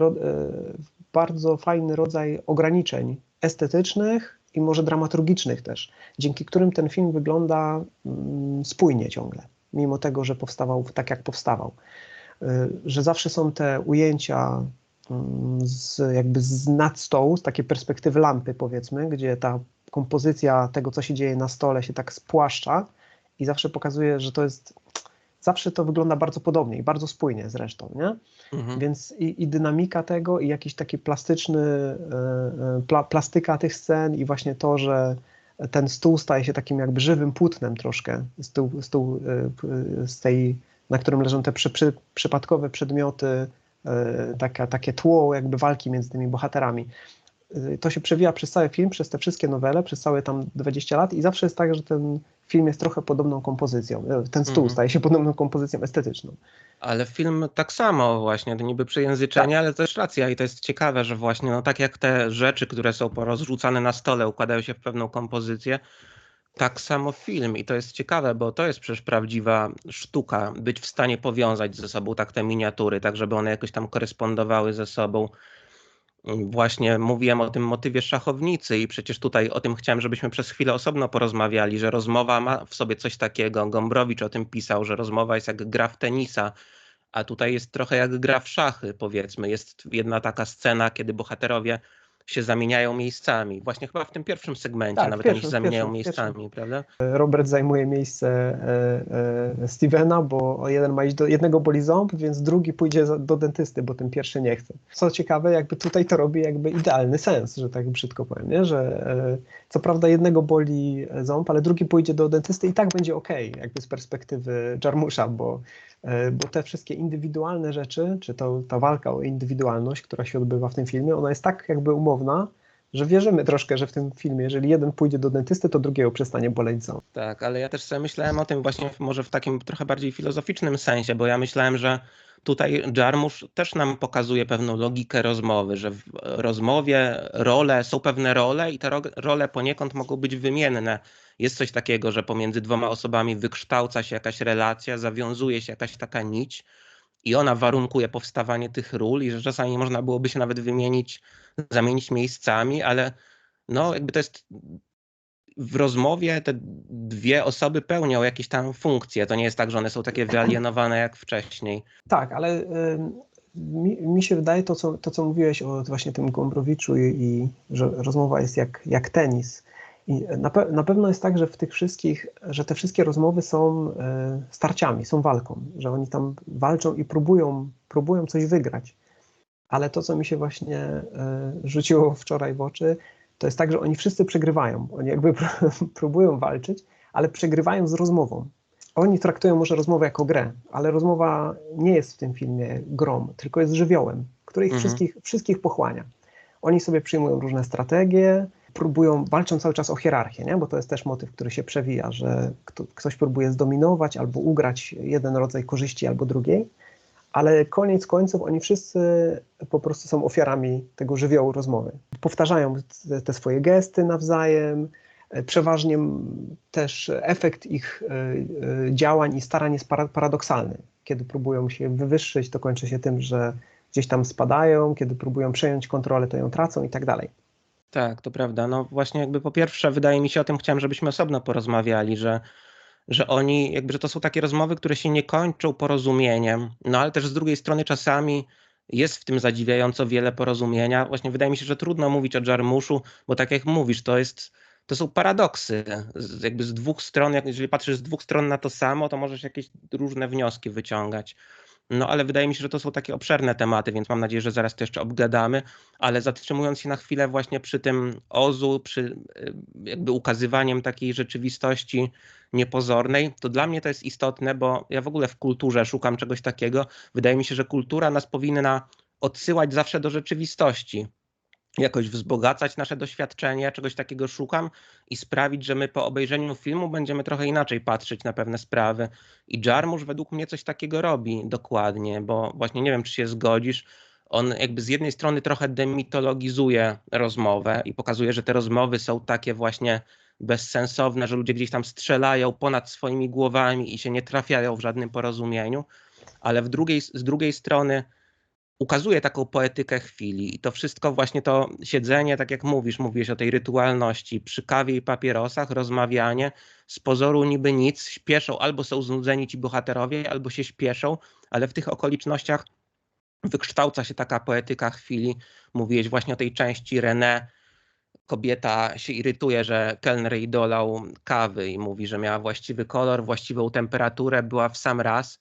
bardzo fajny rodzaj ograniczeń estetycznych i może dramaturgicznych też, dzięki którym ten film wygląda spójnie ciągle, mimo tego, że powstawał tak, jak powstawał. Że zawsze są te ujęcia jakby z nad stołu, z takiej perspektywy lampy, powiedzmy, gdzie ta kompozycja tego, co się dzieje na stole, się tak spłaszcza i zawsze pokazuje, że to jest, zawsze to wygląda bardzo podobnie i bardzo spójnie zresztą, nie? Więc i dynamika tego, i jakiś taki plastyczny, plastyka tych scen i właśnie to, że ten stół staje się takim jakby żywym płótnem troszkę, stół z tej, na którym leżą te przypadkowe przedmioty, takie tło jakby walki między tymi bohaterami. To się przewija przez cały film, przez te wszystkie nowele, przez całe tam 20 lat i zawsze jest tak, że ten film jest trochę podobną kompozycją. Ten stół staje się podobną kompozycją estetyczną. Ale film tak samo właśnie, to niby przejęzyczenie, tak. Ale też racja i to jest ciekawe, że właśnie no tak jak te rzeczy, które są porozrzucane na stole układają się w pewną kompozycję, tak samo film i to jest ciekawe, bo to jest przecież prawdziwa sztuka, być w stanie powiązać ze sobą tak te miniatury, tak żeby one jakoś tam korespondowały ze sobą. Właśnie mówiłem o tym motywie szachownicy i przecież tutaj o tym chciałem, żebyśmy przez chwilę osobno porozmawiali, że rozmowa ma w sobie coś takiego. Gombrowicz o tym pisał, że rozmowa jest jak gra w tenisa, a tutaj jest trochę jak gra w szachy, powiedzmy. Jest jedna taka scena, kiedy bohaterowie się zamieniają miejscami. Właśnie chyba w tym pierwszym segmencie tak, nawet oni się zamieniają miejscami, prawda? Robert zajmuje miejsce Stevena, bo jeden ma iść jednego boli ząb, więc drugi pójdzie do dentysty, bo ten pierwszy nie chce. Co ciekawe, jakby tutaj to robi jakby idealny sens, że tak brzydko powiem, nie? Że co prawda jednego boli ząb, ale drugi pójdzie do dentysty i tak będzie okej, jakby z perspektywy Jarmusza, bo te wszystkie indywidualne rzeczy, czy ta walka o indywidualność, która się odbywa w tym filmie, ona jest tak jakby umowna, że wierzymy troszkę, że w tym filmie, jeżeli jeden pójdzie do dentysty, to drugiego przestanie boleć ząb. Tak, ale ja też sobie myślałem o tym właśnie może w takim trochę bardziej filozoficznym sensie, bo ja myślałem, że tutaj Jarmusch też nam pokazuje pewną logikę rozmowy, że w rozmowie są pewne role i te role poniekąd mogą być wymienne. Jest coś takiego, że pomiędzy dwoma osobami wykształca się jakaś relacja, zawiązuje się jakaś taka nić i ona warunkuje powstawanie tych ról i że czasami można byłoby się nawet zamienić miejscami, ale no jakby to jest w rozmowie te dwie osoby pełnią jakieś tam funkcje. To nie jest tak, że one są takie wyalienowane jak wcześniej. Tak, ale mi się wydaje to, co mówiłeś o właśnie tym Gombrowiczu i że rozmowa jest jak tenis. I na pewno jest tak, że że te wszystkie rozmowy są starciami, są walką, że oni tam walczą i próbują coś wygrać. Ale to, co mi się właśnie rzuciło wczoraj w oczy, to jest tak, że oni wszyscy przegrywają. Oni jakby próbują walczyć, ale przegrywają z rozmową. Oni traktują może rozmowę jako grę, ale rozmowa nie jest w tym filmie grą, tylko jest żywiołem, który ich wszystkich pochłania. Oni sobie przyjmują różne strategie, walczą cały czas o hierarchię, nie? Bo to jest też motyw, który się przewija, że ktoś próbuje zdominować albo ugrać jeden rodzaj korzyści albo drugiej, ale koniec końców oni wszyscy po prostu są ofiarami tego żywiołu rozmowy. Powtarzają te swoje gesty nawzajem, przeważnie też efekt ich działań i starań jest paradoksalny. Kiedy próbują się wywyższyć, to kończy się tym, że gdzieś tam spadają, kiedy próbują przejąć kontrolę, to ją tracą i tak dalej. Tak, to prawda. No właśnie jakby po pierwsze wydaje mi się, o tym chciałem, żebyśmy osobno porozmawiali, że oni, jakby, że to są takie rozmowy, które się nie kończą porozumieniem, no ale też z drugiej strony czasami jest w tym zadziwiająco wiele porozumienia. Właśnie wydaje mi się, że trudno mówić o Jarmuszu, bo tak jak mówisz, to są paradoksy. Jakby z dwóch stron, jeżeli patrzysz z dwóch stron na to samo, to możesz jakieś różne wnioski wyciągać. No ale wydaje mi się, że to są takie obszerne tematy, więc mam nadzieję, że zaraz to jeszcze obgadamy, ale zatrzymując się na chwilę właśnie przy tym Ozu, przy jakby ukazywaniem takiej rzeczywistości niepozornej, to dla mnie to jest istotne, bo ja w ogóle w kulturze szukam czegoś takiego. Wydaje mi się, że kultura nas powinna odsyłać zawsze do rzeczywistości, jakoś wzbogacać nasze doświadczenie, czegoś takiego szukam i sprawić, że my po obejrzeniu filmu będziemy trochę inaczej patrzeć na pewne sprawy. I Jarmusch według mnie coś takiego robi dokładnie, bo właśnie nie wiem, czy się zgodzisz, on jakby z jednej strony trochę demitologizuje rozmowę i pokazuje, że te rozmowy są takie właśnie bezsensowne, że ludzie gdzieś tam strzelają ponad swoimi głowami i się nie trafiają w żadnym porozumieniu, ale z drugiej strony ukazuje taką poetykę chwili i to wszystko właśnie to siedzenie, tak jak mówisz o tej rytualności, przy kawie i papierosach, rozmawianie, z pozoru niby nic, śpieszą, albo są znudzeni ci bohaterowie, albo się śpieszą, ale w tych okolicznościach wykształca się taka poetyka chwili. Mówiłeś właśnie o tej części René, kobieta się irytuje, że kelner jej dolał kawy i mówi, że miała właściwy kolor, właściwą temperaturę, była w sam raz.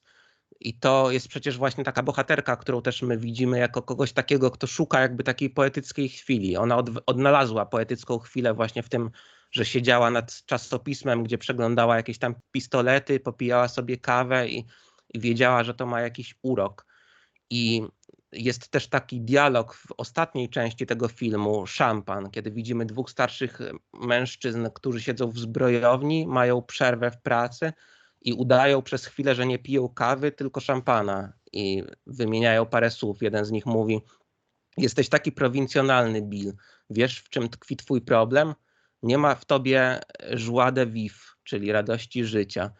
I to jest przecież właśnie taka bohaterka, którą też my widzimy jako kogoś takiego, kto szuka jakby takiej poetyckiej chwili. Ona odnalazła poetycką chwilę właśnie w tym, że siedziała nad czasopismem, gdzie przeglądała jakieś tam pistolety, popijała sobie kawę i wiedziała, że to ma jakiś urok. I jest też taki dialog w ostatniej części tego filmu, Szampan, kiedy widzimy dwóch starszych mężczyzn, którzy siedzą w zbrojowni, mają przerwę w pracy i udają przez chwilę, że nie piją kawy, tylko szampana i wymieniają parę słów. Jeden z nich mówi: jesteś taki prowincjonalny, Bill. Wiesz, w czym tkwi twój problem? Nie ma w tobie joie de vivre, czyli radości życia.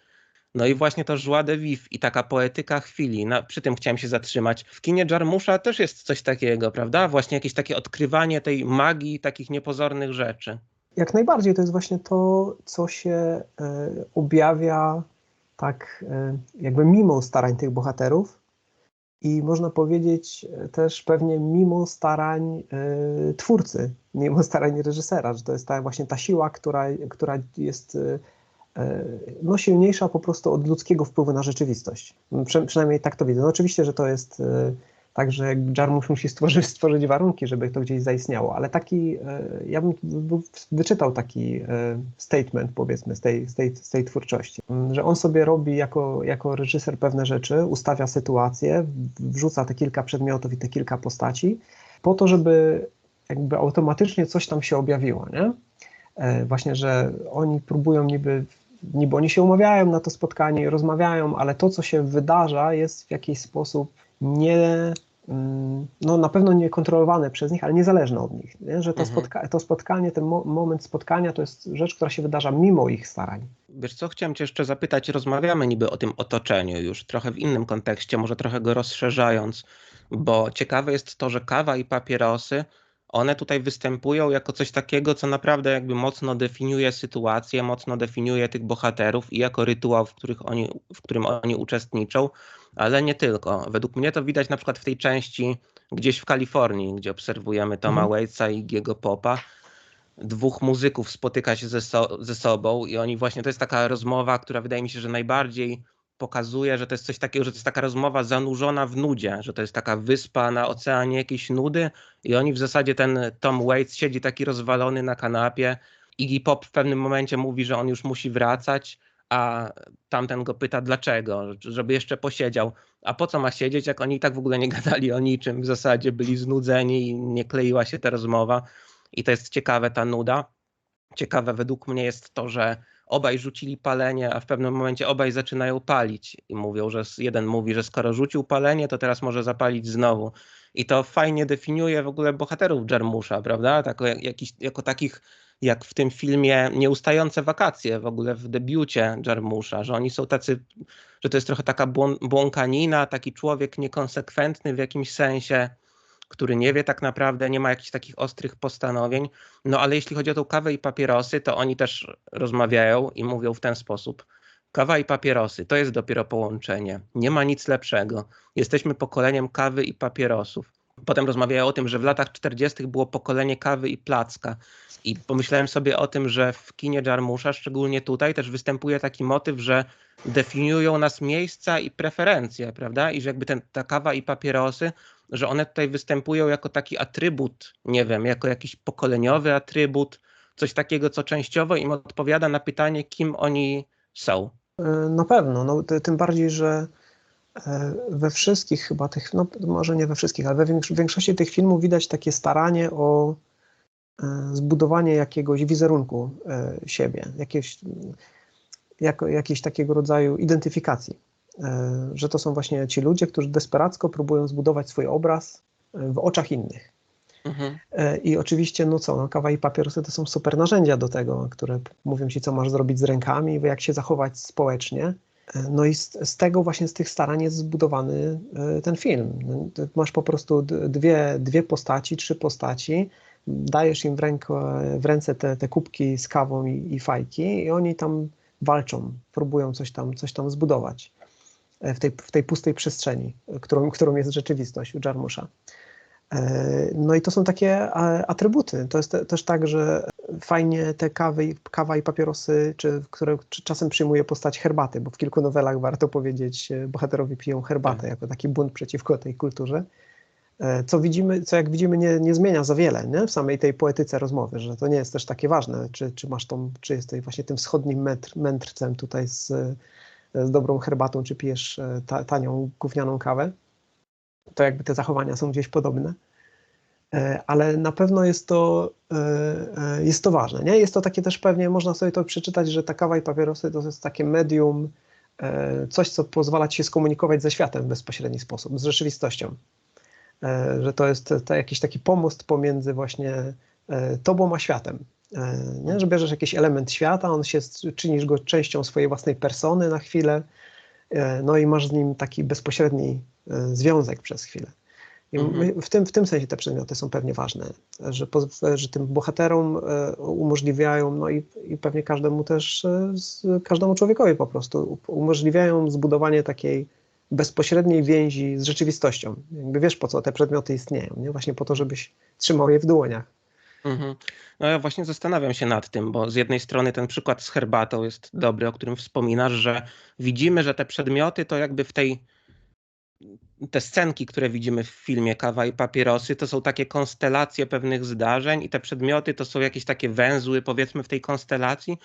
No i właśnie to joie de vivre i taka poetyka chwili, przy tym chciałem się zatrzymać. W kinie Jarmusza też jest coś takiego, prawda? Właśnie jakieś takie odkrywanie tej magii takich niepozornych rzeczy. Jak najbardziej, to jest właśnie to, co się objawia tak jakby mimo starań tych bohaterów i można powiedzieć też pewnie mimo starań twórcy, mimo starań reżysera, że to jest właśnie ta siła, która jest no, silniejsza po prostu od ludzkiego wpływu na rzeczywistość. Przynajmniej tak to widzę. No oczywiście, że to jest tak, że Jarmusch musi stworzyć warunki, żeby to gdzieś zaistniało, ale taki, ja bym wyczytał taki statement, powiedzmy, z tej twórczości, że on sobie robi jako reżyser pewne rzeczy, ustawia sytuację, wrzuca te kilka przedmiotów i te kilka postaci, po to, żeby jakby automatycznie coś tam się objawiło, nie? Właśnie, że oni próbują niby oni się umawiają na to spotkanie, rozmawiają, ale to, co się wydarza, jest w jakiś sposób no na pewno niekontrolowane przez nich, ale niezależne od nich. Nie? Że to spotkanie, ten moment spotkania to jest rzecz, która się wydarza mimo ich starań. Wiesz co, chciałem cię jeszcze zapytać, rozmawiamy niby o tym otoczeniu już trochę w innym kontekście, może trochę go rozszerzając, bo ciekawe jest to, że kawa i papierosy, one tutaj występują jako coś takiego, co naprawdę jakby mocno definiuje sytuację, mocno definiuje tych bohaterów i jako rytuał, w którym oni uczestniczą, ale nie tylko. Według mnie to widać na przykład w tej części gdzieś w Kalifornii, gdzie obserwujemy Toma Waitsa i Iggy'ego Popa. Dwóch muzyków spotyka się ze sobą i oni właśnie, to jest taka rozmowa, która wydaje mi się, że najbardziej pokazuje, że to jest coś takiego, że to jest taka rozmowa zanurzona w nudzie, że to jest taka wyspa na oceanie jakiejś nudy i oni w zasadzie, ten Tom Waits siedzi taki rozwalony na kanapie. Iggy Pop w pewnym momencie mówi, że on już musi wracać, a tamten go pyta dlaczego, żeby jeszcze posiedział. A po co ma siedzieć, jak oni i tak w ogóle nie gadali o niczym, w zasadzie byli znudzeni i nie kleiła się ta rozmowa. I to jest ciekawe, ta nuda. Ciekawe według mnie jest to, że obaj rzucili palenie, a w pewnym momencie obaj zaczynają palić i mówią, że jeden mówi, że skoro rzucił palenie, to teraz może zapalić znowu. I to fajnie definiuje w ogóle bohaterów Jarmusza, prawda? Jako takich, jak w tym filmie Nieustające wakacje, w ogóle w debiucie Jarmusza, że oni są tacy, że to jest trochę taka błąkanina, taki człowiek niekonsekwentny w jakimś sensie, który nie wie tak naprawdę, nie ma jakichś takich ostrych postanowień. No ale jeśli chodzi o tą kawę i papierosy, to oni też rozmawiają i mówią w ten sposób. Kawa i papierosy, to jest dopiero połączenie. Nie ma nic lepszego. Jesteśmy pokoleniem kawy i papierosów. potem rozmawiają o tym, że w latach 40. było pokolenie kawy i placka. I pomyślałem sobie o tym, że w kinie Jarmusza, szczególnie tutaj, też występuje taki motyw, że definiują nas miejsca i preferencje, prawda? I że jakby ta kawa i papierosy, że one tutaj występują jako taki atrybut, nie wiem, jako jakiś pokoleniowy atrybut, coś takiego, co częściowo im odpowiada na pytanie, kim oni są. Na pewno, no, tym bardziej, że we wszystkich chyba tych, no może nie we wszystkich, ale w większości tych filmów widać takie staranie o zbudowanie jakiegoś wizerunku siebie, jakiegoś takiego rodzaju identyfikacji, że to są właśnie ci ludzie, którzy desperacko próbują zbudować swój obraz w oczach innych. Mhm. I oczywiście, no co, no, kawa i papierosy to są super narzędzia do tego, które mówią ci, co masz zrobić z rękami, jak się zachować społecznie. No i z tego właśnie, z tych starań jest zbudowany ten film. Masz po prostu dwie postaci, 3 postaci, dajesz im w ręce te kubki z kawą i fajki i oni tam walczą, próbują coś tam zbudować w tej pustej przestrzeni, którą jest rzeczywistość u Jarmusza. No i to są takie atrybuty. To jest też tak, że fajnie te kawa i papierosy, które czasem przyjmuje postać herbaty, bo w kilku nowelach, warto powiedzieć, bohaterowie piją herbatę jako taki bunt przeciwko tej kulturze. Co jak widzimy nie zmienia za wiele, nie? W samej tej poetyce rozmowy, że to nie jest też takie ważne, czy jesteś właśnie tym wschodnim mędrcem tutaj z dobrą herbatą, czy pijesz tanią, gównianą kawę. To jakby te zachowania są gdzieś podobne, ale na pewno jest to ważne, nie? Jest to takie też pewnie, można sobie to przeczytać, że ta kawa i papierosy to jest takie medium, coś, co pozwala ci się skomunikować ze światem w bezpośredni sposób, z rzeczywistością. Że to jest jakiś taki pomost pomiędzy właśnie tobą a światem. Nie? Że bierzesz jakiś element świata, czynisz go częścią swojej własnej persony na chwilę, no i masz z nim taki bezpośredni związek przez chwilę. I w tym sensie te przedmioty są pewnie ważne, że tym bohaterom umożliwiają, no i pewnie każdemu człowiekowi po prostu umożliwiają zbudowanie takiej bezpośredniej więzi z rzeczywistością. Jakby wiesz, po co te przedmioty istnieją, nie? Właśnie po to, żebyś trzymał je w dłoniach. No ja właśnie zastanawiam się nad tym, bo z jednej strony ten przykład z herbatą jest dobry, o którym wspominasz, że widzimy, że te przedmioty to jakby te scenki, które widzimy w filmie Kawa i papierosy, to są takie konstelacje pewnych zdarzeń i te przedmioty to są jakieś takie węzły, powiedzmy, w tej konstelacji.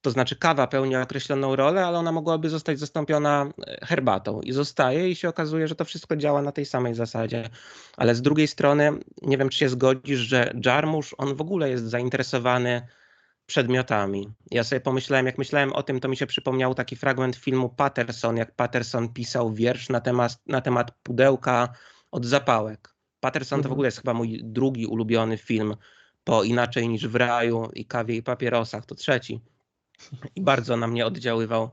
To znaczy kawa pełni określoną rolę, ale ona mogłaby zostać zastąpiona herbatą i zostaje i się okazuje, że to wszystko działa na tej samej zasadzie. Ale z drugiej strony, nie wiem, czy się zgodzisz, że Jarmusz, on w ogóle jest zainteresowany przedmiotami. Ja sobie pomyślałem, jak myślałem o tym, to mi się przypomniał taki fragment filmu Patterson, jak Patterson pisał wiersz na temat pudełka od zapałek. Patterson to w ogóle jest chyba mój drugi ulubiony film, po Inaczej niż w raju i Kawie i papierosach, to trzeci. I bardzo na mnie oddziaływał,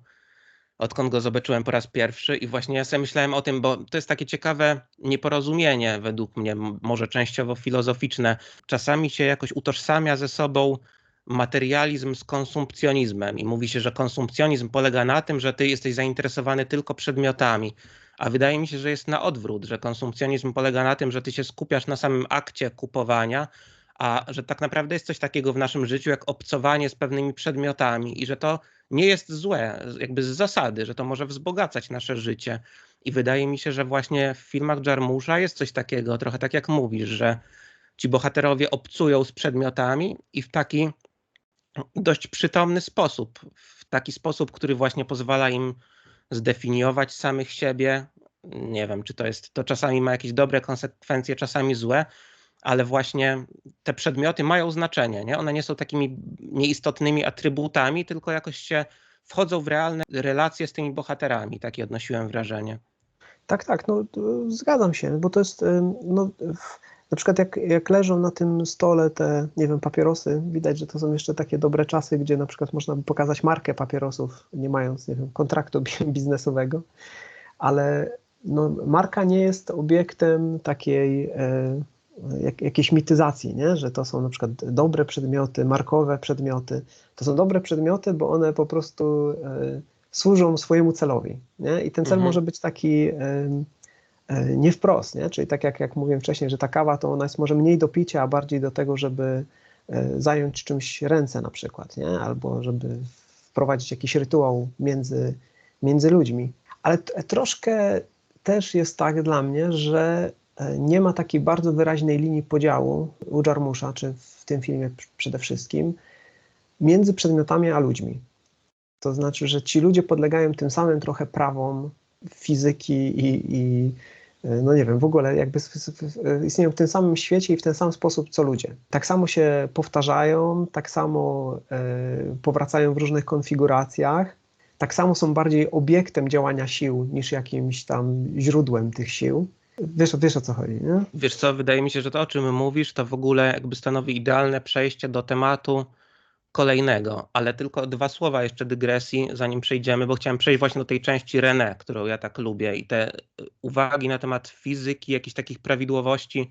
odkąd go zobaczyłem po raz pierwszy. I właśnie ja sobie myślałem o tym, bo to jest takie ciekawe nieporozumienie według mnie, może częściowo filozoficzne. Czasami się jakoś utożsamia ze sobą materializm z konsumpcjonizmem i mówi się, że konsumpcjonizm polega na tym, że ty jesteś zainteresowany tylko przedmiotami, a wydaje mi się, że jest na odwrót, że konsumpcjonizm polega na tym, że ty się skupiasz na samym akcie kupowania, a że tak naprawdę jest coś takiego w naszym życiu jak obcowanie z pewnymi przedmiotami i że to nie jest złe, jakby z zasady, że to może wzbogacać nasze życie. I wydaje mi się, że właśnie w filmach Jarmusza jest coś takiego, trochę tak jak mówisz, że ci bohaterowie obcują z przedmiotami i w taki dość przytomny sposób, w taki sposób, który właśnie pozwala im zdefiniować samych siebie. Nie wiem, czy to czasami ma jakieś dobre konsekwencje, czasami złe, ale właśnie te przedmioty mają znaczenie, nie? One nie są takimi nieistotnymi atrybutami, tylko jakoś się wchodzą w realne relacje z tymi bohaterami. Takie odnosiłem wrażenie. Tak, no zgadzam się, bo to jest, no, na przykład jak leżą na tym stole te, nie wiem, papierosy, widać, że to są jeszcze takie dobre czasy, gdzie na przykład można by pokazać markę papierosów, nie mając, nie wiem, kontraktu biznesowego, ale no, marka nie jest obiektem takiej jakiejś mityzacji, nie? Że to są na przykład dobre przedmioty, markowe przedmioty. To są dobre przedmioty, bo one po prostu służą swojemu celowi, nie? I ten cel może być taki nie wprost, nie? Czyli tak jak mówiłem wcześniej, że ta kawa to ona jest może mniej do picia, a bardziej do tego, żeby zająć czymś ręce na przykład, nie? Albo żeby wprowadzić jakiś rytuał między ludźmi. Ale troszkę też jest tak dla mnie, że nie ma takiej bardzo wyraźnej linii podziału u Jarmusza, czy w tym filmie przede wszystkim, między przedmiotami a ludźmi. To znaczy, że ci ludzie podlegają tym samym trochę prawom fizyki i no nie wiem, w ogóle jakby istnieją w tym samym świecie i w ten sam sposób co ludzie. Tak samo się powtarzają, tak samo powracają w różnych konfiguracjach, tak samo są bardziej obiektem działania sił niż jakimś tam źródłem tych sił. Wiesz o co chodzi, nie? Wiesz co, wydaje mi się, że to, o czym mówisz, to w ogóle jakby stanowi idealne przejście do tematu kolejnego, ale tylko 2 słowa jeszcze dygresji, zanim przejdziemy, bo chciałem przejść właśnie do tej części René, którą ja tak lubię i te uwagi na temat fizyki, jakichś takich prawidłowości,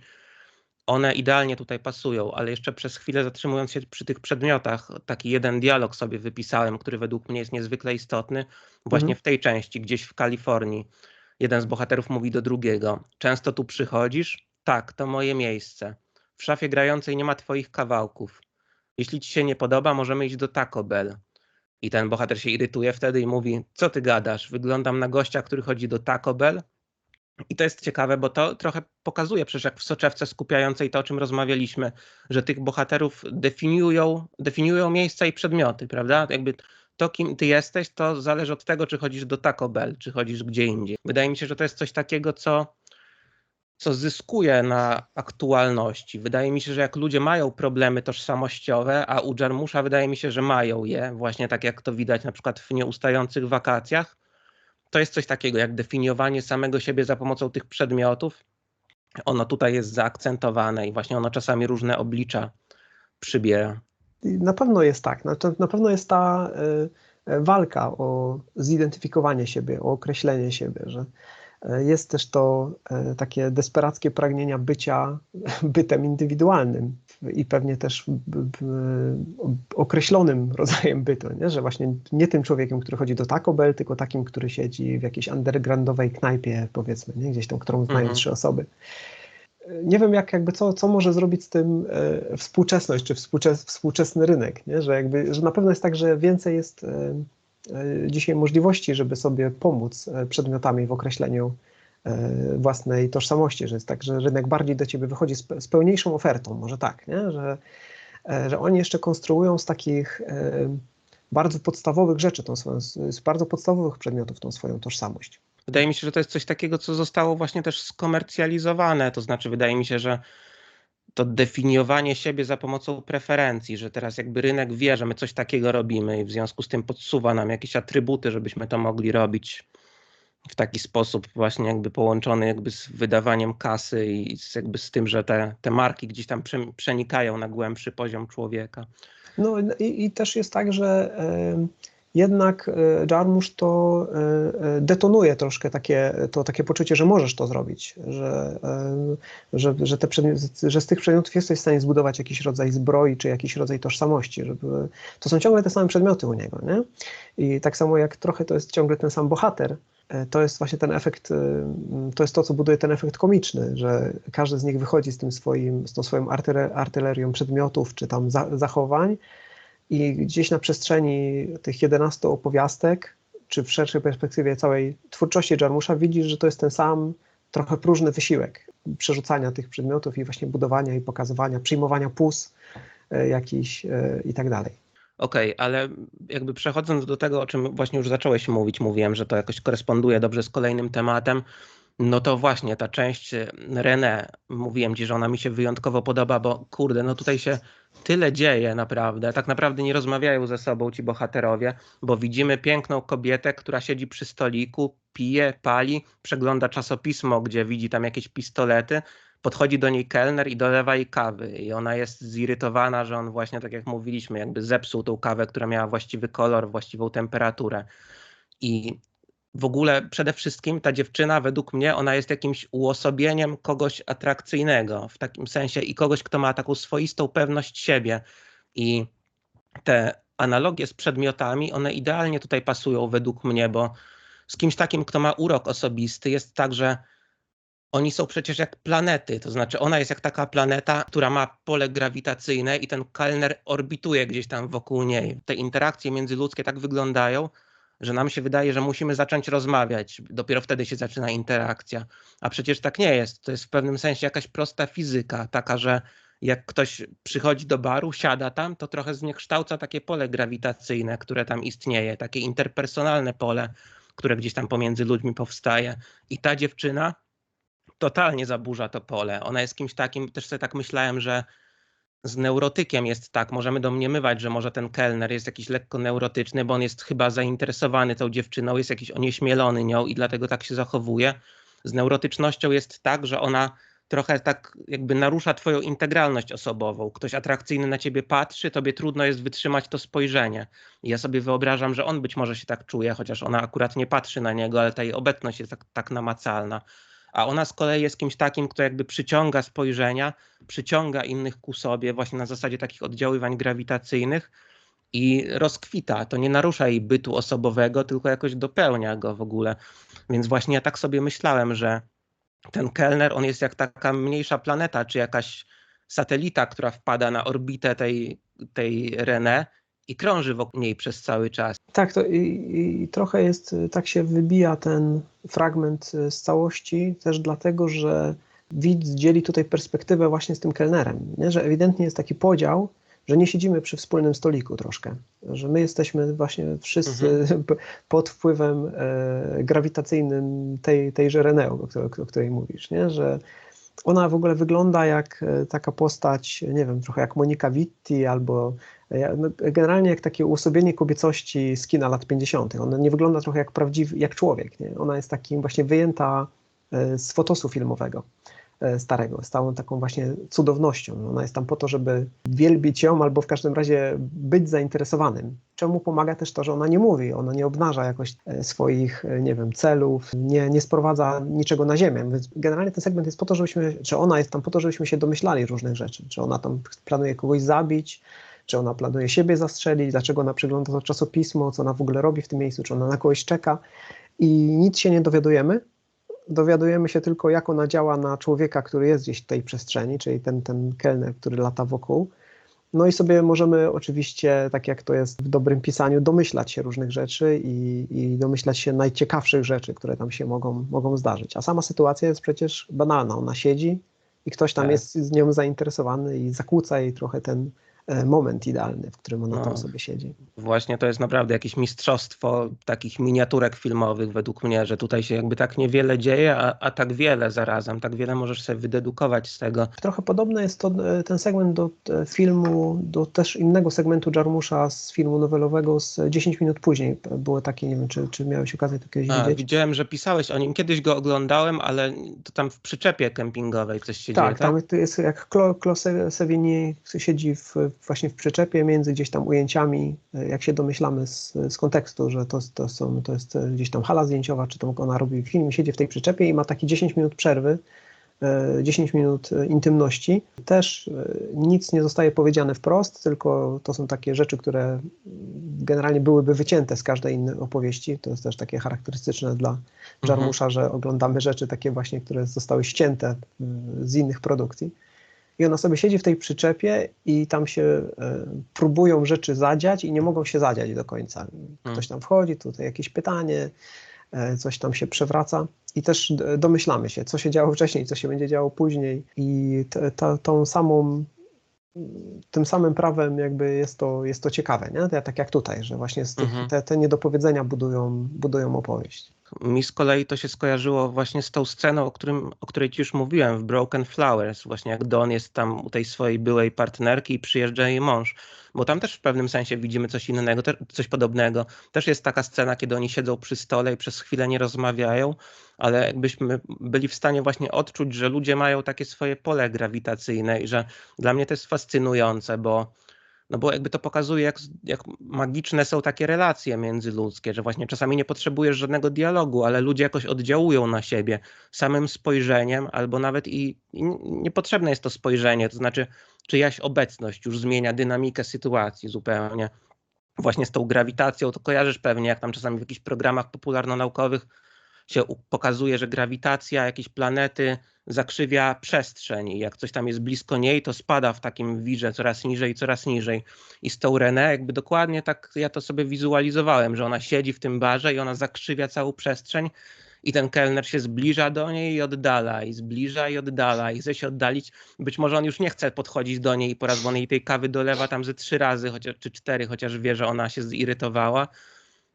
one idealnie tutaj pasują, ale jeszcze przez chwilę zatrzymując się przy tych przedmiotach, taki jeden dialog sobie wypisałem, który według mnie jest niezwykle istotny, właśnie w tej części, gdzieś w Kalifornii. Jeden z bohaterów mówi do drugiego: często tu przychodzisz? Tak, to moje miejsce. W szafie grającej nie ma twoich kawałków. Jeśli ci się nie podoba, możemy iść do Taco Bell. I ten bohater się irytuje wtedy i mówi: co ty gadasz? Wyglądam na gościa, który chodzi do Taco Bell? I to jest ciekawe, bo to trochę pokazuje, przecież jak w soczewce skupiającej to, o czym rozmawialiśmy, że tych bohaterów definiują miejsca i przedmioty, prawda? Jakby to, kim ty jesteś, to zależy od tego, czy chodzisz do Taco Bell, czy chodzisz gdzie indziej. Wydaje mi się, że to jest coś takiego, co zyskuje na aktualności. Wydaje mi się, że jak ludzie mają problemy tożsamościowe, a u Jarmusza wydaje mi się, że mają je, właśnie tak jak to widać na przykład w Nieustających wakacjach, to jest coś takiego jak definiowanie samego siebie za pomocą tych przedmiotów. Ono tutaj jest zaakcentowane i właśnie ono czasami różne oblicza przybiera. Na pewno jest tak. Na pewno jest ta walka o zidentyfikowanie siebie, o określenie siebie, że jest też to takie desperackie pragnienia bycia bytem indywidualnym i pewnie też określonym rodzajem bytu, nie? Że właśnie nie tym człowiekiem, który chodzi do Taco Bell, tylko takim, który siedzi w jakiejś undergroundowej knajpie, powiedzmy, nie? Gdzieś tam, którą znają 3 osoby. Nie wiem, co może zrobić z tym współczesność, czy współczesny rynek, nie? Że na pewno jest tak, że więcej jest dzisiaj możliwości, żeby sobie pomóc przedmiotami w określeniu własnej tożsamości, że jest tak, że rynek bardziej do ciebie wychodzi z pełniejszą ofertą, może tak, nie? Że oni jeszcze konstruują z takich bardzo podstawowych rzeczy, z bardzo podstawowych przedmiotów tą swoją tożsamość. Wydaje mi się, że to jest coś takiego, co zostało właśnie też skomercjalizowane, to znaczy wydaje mi się, że to definiowanie siebie za pomocą preferencji, że teraz jakby rynek wie, że my coś takiego robimy i w związku z tym podsuwa nam jakieś atrybuty, żebyśmy to mogli robić w taki sposób właśnie jakby połączony jakby z wydawaniem kasy i jakby z tym, że te marki gdzieś tam przenikają na głębszy poziom człowieka. No i też jest tak, że jednak Jarmusch to detonuje troszkę takie poczucie, że możesz to zrobić, że z tych przedmiotów jesteś w stanie zbudować jakiś rodzaj zbroi, czy jakiś rodzaj tożsamości. To są ciągle te same przedmioty u niego, nie? I tak samo jak trochę to jest ciągle ten sam bohater, to jest właśnie ten efekt, to jest to, co buduje ten efekt komiczny, że każdy z nich wychodzi z tą swoją artylerią przedmiotów, czy tam zachowań, i gdzieś na przestrzeni tych 11 opowiastek, czy w szerszej perspektywie całej twórczości Jarmusza widzisz, że to jest ten sam trochę próżny wysiłek przerzucania tych przedmiotów i właśnie budowania i pokazywania, przyjmowania puz jakichś i tak dalej. Okej, ale jakby przechodząc do tego, o czym właśnie już zacząłeś mówić, mówiłem, że to jakoś koresponduje dobrze z kolejnym tematem, no to właśnie ta część René, mówiłem ci, że ona mi się wyjątkowo podoba, bo kurde, no tutaj się tyle dzieje naprawdę, tak naprawdę nie rozmawiają ze sobą ci bohaterowie, bo widzimy piękną kobietę, która siedzi przy stoliku, pije, pali, przegląda czasopismo, gdzie widzi tam jakieś pistolety, podchodzi do niej kelner i dolewa jej kawy i ona jest zirytowana, że on właśnie, tak jak mówiliśmy, jakby zepsuł tą kawę, która miała właściwy kolor, właściwą temperaturę. I w ogóle przede wszystkim ta dziewczyna, według mnie, ona jest jakimś uosobieniem kogoś atrakcyjnego w takim sensie i kogoś, kto ma taką swoistą pewność siebie. I te analogie z przedmiotami, one idealnie tutaj pasują według mnie, bo z kimś takim, kto ma urok osobisty, jest tak, że Oni są przecież jak planety, to znaczy ona jest jak taka planeta, która ma pole grawitacyjne i ten kelner orbituje gdzieś tam wokół niej. Te interakcje międzyludzkie tak wyglądają, że nam się wydaje, że musimy zacząć rozmawiać. Dopiero wtedy się zaczyna interakcja. A przecież tak nie jest. To jest w pewnym sensie jakaś prosta fizyka, taka, że jak ktoś przychodzi do baru, siada tam, to trochę zniekształca takie pole grawitacyjne, które tam istnieje, takie interpersonalne pole, które gdzieś tam pomiędzy ludźmi powstaje. I ta dziewczyna totalnie zaburza to pole. Ona jest kimś takim, też sobie tak myślałem, że z neurotykiem jest tak, możemy domniemywać, że może ten kelner jest jakiś lekko neurotyczny, bo on jest chyba zainteresowany tą dziewczyną, jest jakiś onieśmielony nią i dlatego tak się zachowuje. Z neurotycznością jest tak, że ona trochę tak jakby narusza twoją integralność osobową. Ktoś atrakcyjny na ciebie patrzy, tobie trudno jest wytrzymać to spojrzenie. I ja sobie wyobrażam, że on być może się tak czuje, chociaż ona akurat nie patrzy na niego, ale ta jej obecność jest tak namacalna. A ona z kolei jest kimś takim, kto jakby przyciąga spojrzenia, przyciąga innych ku sobie właśnie na zasadzie takich oddziaływań grawitacyjnych i rozkwita. To nie narusza jej bytu osobowego, tylko jakoś dopełnia go w ogóle. Więc właśnie ja tak sobie myślałem, że ten kelner, on jest jak taka mniejsza planeta, czy jakaś satelita, która wpada na orbitę tej René i krąży wokół niej przez cały czas. Tak, to i trochę jest, tak się wybija ten fragment z całości, też dlatego, że widz dzieli tutaj perspektywę właśnie z tym kelnerem, nie? Że ewidentnie jest taki podział, że nie siedzimy przy wspólnym stoliku troszkę, że my jesteśmy właśnie wszyscy pod wpływem grawitacyjnym tejże René, o której mówisz, nie? Że ona w ogóle wygląda jak taka postać, nie wiem, trochę jak Monika Witti albo generalnie jak takie uosobienie kobiecości z kina lat 50. Ona nie wygląda trochę jak prawdziwy, jak człowiek, nie? Ona jest takim właśnie wyjęta z fotosu filmowego starego, z całą taką właśnie cudownością. Ona jest tam po to, żeby wielbić ją albo w każdym razie być zainteresowanym. Czemu pomaga też to, że ona nie mówi, ona nie obnaża jakoś swoich, nie wiem, celów, nie sprowadza niczego na ziemię. Więc generalnie ten segment jest po to, czy ona jest tam po to, żebyśmy się domyślali różnych rzeczy. Czy ona tam planuje kogoś zabić, czy ona planuje siebie zastrzelić, dlaczego ona przygląda to czasopismo, co ona w ogóle robi w tym miejscu, czy ona na kogoś czeka i nic się nie dowiadujemy. Dowiadujemy się tylko, jak ona działa na człowieka, który jest gdzieś w tej przestrzeni, czyli ten kelner, który lata wokół. No i sobie możemy oczywiście, tak jak to jest w dobrym pisaniu, domyślać się różnych rzeczy i domyślać się najciekawszych rzeczy, które tam się mogą zdarzyć. A sama sytuacja jest przecież banalna. Ona siedzi i ktoś tam jest z nią zainteresowany i zakłóca jej trochę ten moment idealny, w którym ona tam sobie siedzi. Właśnie to jest naprawdę jakieś mistrzostwo takich miniaturek filmowych według mnie, że tutaj się jakby tak niewiele dzieje, a tak wiele zarazem, tak wiele możesz sobie wydedukować z tego. Trochę podobne jest ten segment do filmu, do też innego segmentu Jarmusza z filmu nowelowego z 10 minut później. Było takie, nie wiem, czy miałeś okazję to kiedyś widzieć? Widziałem, że pisałeś o nim. Kiedyś go oglądałem, ale to tam w przyczepie kempingowej coś się dzieje, tak? Tak, tam jest jak Claude Sevigny siedzi właśnie w przyczepie między gdzieś tam ujęciami, jak się domyślamy z kontekstu, że to jest gdzieś tam hala zdjęciowa, czy to ona robi film, siedzi w tej przyczepie i ma takie 10 minut przerwy, 10 minut intymności. Też nic nie zostaje powiedziane wprost, tylko to są takie rzeczy, które generalnie byłyby wycięte z każdej innej opowieści. To jest też takie charakterystyczne dla Jarmusza, że oglądamy rzeczy takie właśnie, które zostały ścięte z innych produkcji. I ona sobie siedzi w tej przyczepie i tam się próbują rzeczy zadziać i nie mogą się zadziać do końca. Ktoś tam wchodzi, tutaj jakieś pytanie, coś tam się przewraca i też domyślamy się, co się działo wcześniej, co się będzie działo później i tym samym prawem jakby jest to ciekawe, nie? Tak jak tutaj, że właśnie te niedopowiedzenia budują opowieść. Mi z kolei to się skojarzyło właśnie z tą sceną, o której ci już mówiłem w Broken Flowers, właśnie jak Don jest tam u tej swojej byłej partnerki i przyjeżdża jej mąż, bo tam też w pewnym sensie widzimy coś innego, coś podobnego. Też jest taka scena, kiedy oni siedzą przy stole i przez chwilę nie rozmawiają, ale jakbyśmy byli w stanie właśnie odczuć, że ludzie mają takie swoje pole grawitacyjne i że dla mnie to jest fascynujące, bo jakby to pokazuje, jak magiczne są takie relacje międzyludzkie, że właśnie czasami nie potrzebujesz żadnego dialogu, ale ludzie jakoś oddziałują na siebie samym spojrzeniem, albo nawet i niepotrzebne jest to spojrzenie, to znaczy czyjaś obecność już zmienia dynamikę sytuacji zupełnie. Właśnie z tą grawitacją to kojarzysz pewnie, jak tam czasami w jakichś programach popularno-naukowych się pokazuje, że grawitacja jakiejś planety zakrzywia przestrzeń i jak coś tam jest blisko niej, to spada w takim wirze coraz niżej, coraz niżej. I z tą René jakby dokładnie tak ja to sobie wizualizowałem, że ona siedzi w tym barze i ona zakrzywia całą przestrzeń i ten kelner się zbliża do niej i oddala, i zbliża i oddala, i chce się oddalić. Być może on już nie chce podchodzić do niej po raz, bo on jej tej kawy dolewa tam ze 3 razy, czy 4, chociaż wie, że ona się zirytowała,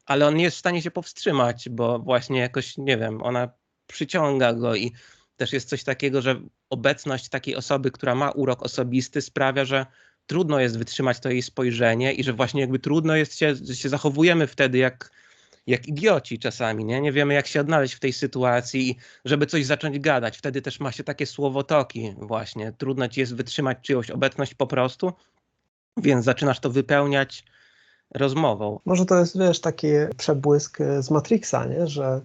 ale on nie jest w stanie się powstrzymać, bo właśnie jakoś, nie wiem, ona przyciąga go i też jest coś takiego, że obecność takiej osoby, która ma urok osobisty, sprawia, że trudno jest wytrzymać to jej spojrzenie i że właśnie jakby trudno jest się zachowujemy wtedy jak idioci czasami, nie wiemy jak się odnaleźć w tej sytuacji i żeby coś zacząć gadać. Wtedy też ma się takie słowotoki właśnie. Trudno ci jest wytrzymać czyjąś obecność po prostu, więc zaczynasz to wypełniać rozmową. Może to jest, wiesz, taki przebłysk z Matrixa, nie? Że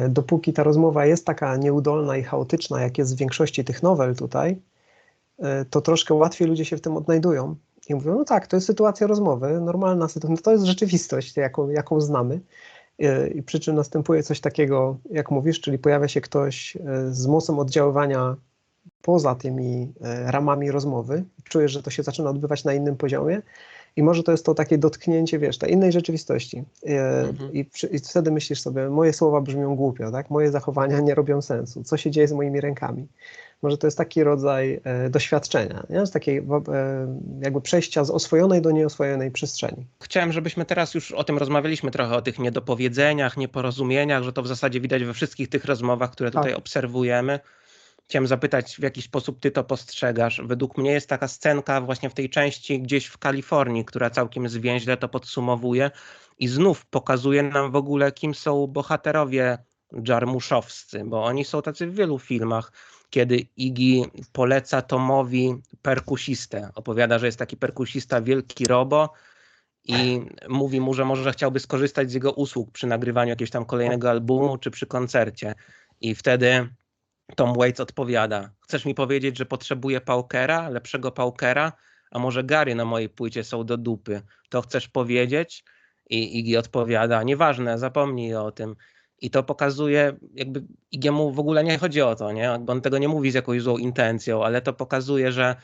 dopóki ta rozmowa jest taka nieudolna i chaotyczna, jak jest w większości tych nowel tutaj, to troszkę łatwiej ludzie się w tym odnajdują i mówią, no tak, to jest sytuacja rozmowy, normalna sytuacja, no to jest rzeczywistość, jaką znamy. I przy czym następuje coś takiego, jak mówisz, czyli pojawia się ktoś z mocą oddziaływania poza tymi ramami rozmowy, czujesz, że to się zaczyna odbywać na innym poziomie i może to jest to takie dotknięcie, wiesz, tej innej rzeczywistości. I wtedy myślisz sobie, moje słowa brzmią głupio, tak? Moje zachowania nie robią sensu. Co się dzieje z moimi rękami? Może to jest taki rodzaj doświadczenia, nie? Z takiej jakby przejścia z oswojonej do nieoswojonej przestrzeni. Chciałem, żebyśmy teraz już o tym rozmawialiśmy trochę, o tych niedopowiedzeniach, nieporozumieniach, że to w zasadzie widać we wszystkich tych rozmowach, które tutaj obserwujemy. Chciałem zapytać, w jaki sposób ty to postrzegasz. Według mnie jest taka scenka właśnie w tej części gdzieś w Kalifornii, która całkiem zwięźle to podsumowuje i znów pokazuje nam w ogóle, kim są bohaterowie jarmuszowscy, bo oni są tacy w wielu filmach, kiedy Iggy poleca Tomowi perkusistę. Opowiada, że jest taki perkusista Wielki Robo i mówi mu, że może chciałby skorzystać z jego usług przy nagrywaniu jakiegoś tam kolejnego albumu czy przy koncercie. I wtedy Tom Waits odpowiada, chcesz mi powiedzieć, że potrzebuję Paukera, lepszego Paukera, a może Gary na mojej płycie są do dupy, to chcesz powiedzieć? I Iggy odpowiada, nieważne, zapomnij o tym. I to pokazuje, jakby Iggy'emu w ogóle nie chodzi o to, nie? Bo on tego nie mówi z jakąś złą intencją, ale to pokazuje, że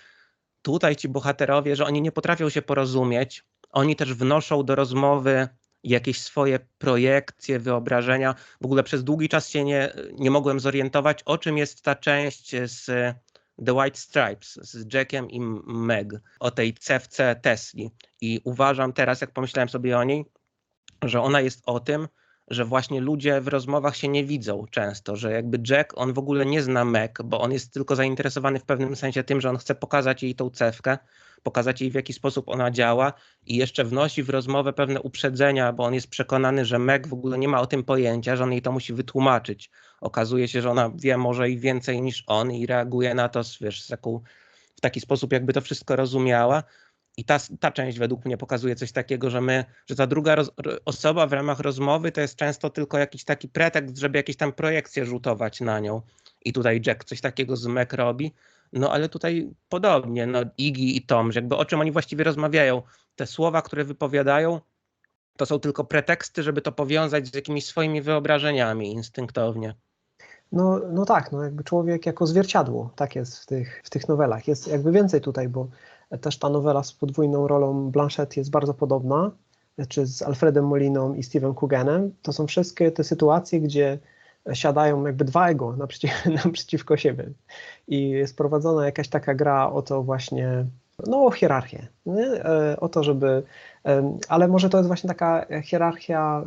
tutaj ci bohaterowie, że oni nie potrafią się porozumieć, oni też wnoszą do rozmowy jakieś swoje projekcje, wyobrażenia. W ogóle przez długi czas się nie mogłem zorientować, o czym jest ta część z The White Stripes, z Jackiem i Meg, o tej cewce Tesli. I uważam teraz, jak pomyślałem sobie o niej, że ona jest o tym, że właśnie ludzie w rozmowach się nie widzą często, że jakby Jack, on w ogóle nie zna Meg, bo on jest tylko zainteresowany w pewnym sensie tym, że on chce pokazać jej tą cewkę, pokazać jej w jaki sposób ona działa i jeszcze wnosi w rozmowę pewne uprzedzenia, bo on jest przekonany, że Meg w ogóle nie ma o tym pojęcia, że on jej to musi wytłumaczyć. Okazuje się, że ona wie może i więcej niż on i reaguje na to, wiesz, w taki sposób, jakby to wszystko rozumiała. I ta część według mnie pokazuje coś takiego, że ta druga osoba w ramach rozmowy to jest często tylko jakiś taki pretekst, żeby jakieś tam projekcje rzutować na nią. I tutaj Jack coś takiego z Meg robi. No ale tutaj podobnie, no Iggy i Tom, że jakby o czym oni właściwie rozmawiają. Te słowa, które wypowiadają, to są tylko preteksty, żeby to powiązać z jakimiś swoimi wyobrażeniami instynktownie. No tak, no jakby człowiek jako zwierciadło, tak jest w tych nowelach. Jest jakby więcej tutaj, bo też ta nowela z podwójną rolą Blanchett jest bardzo podobna, czy z Alfredem Moliną i Steve'em Cooganem. To są wszystkie te sytuacje, gdzie siadają jakby dwa ego naprzeciwko siebie i jest prowadzona jakaś taka gra o to właśnie, no o hierarchię, nie? O to, żeby, ale może to jest właśnie taka hierarchia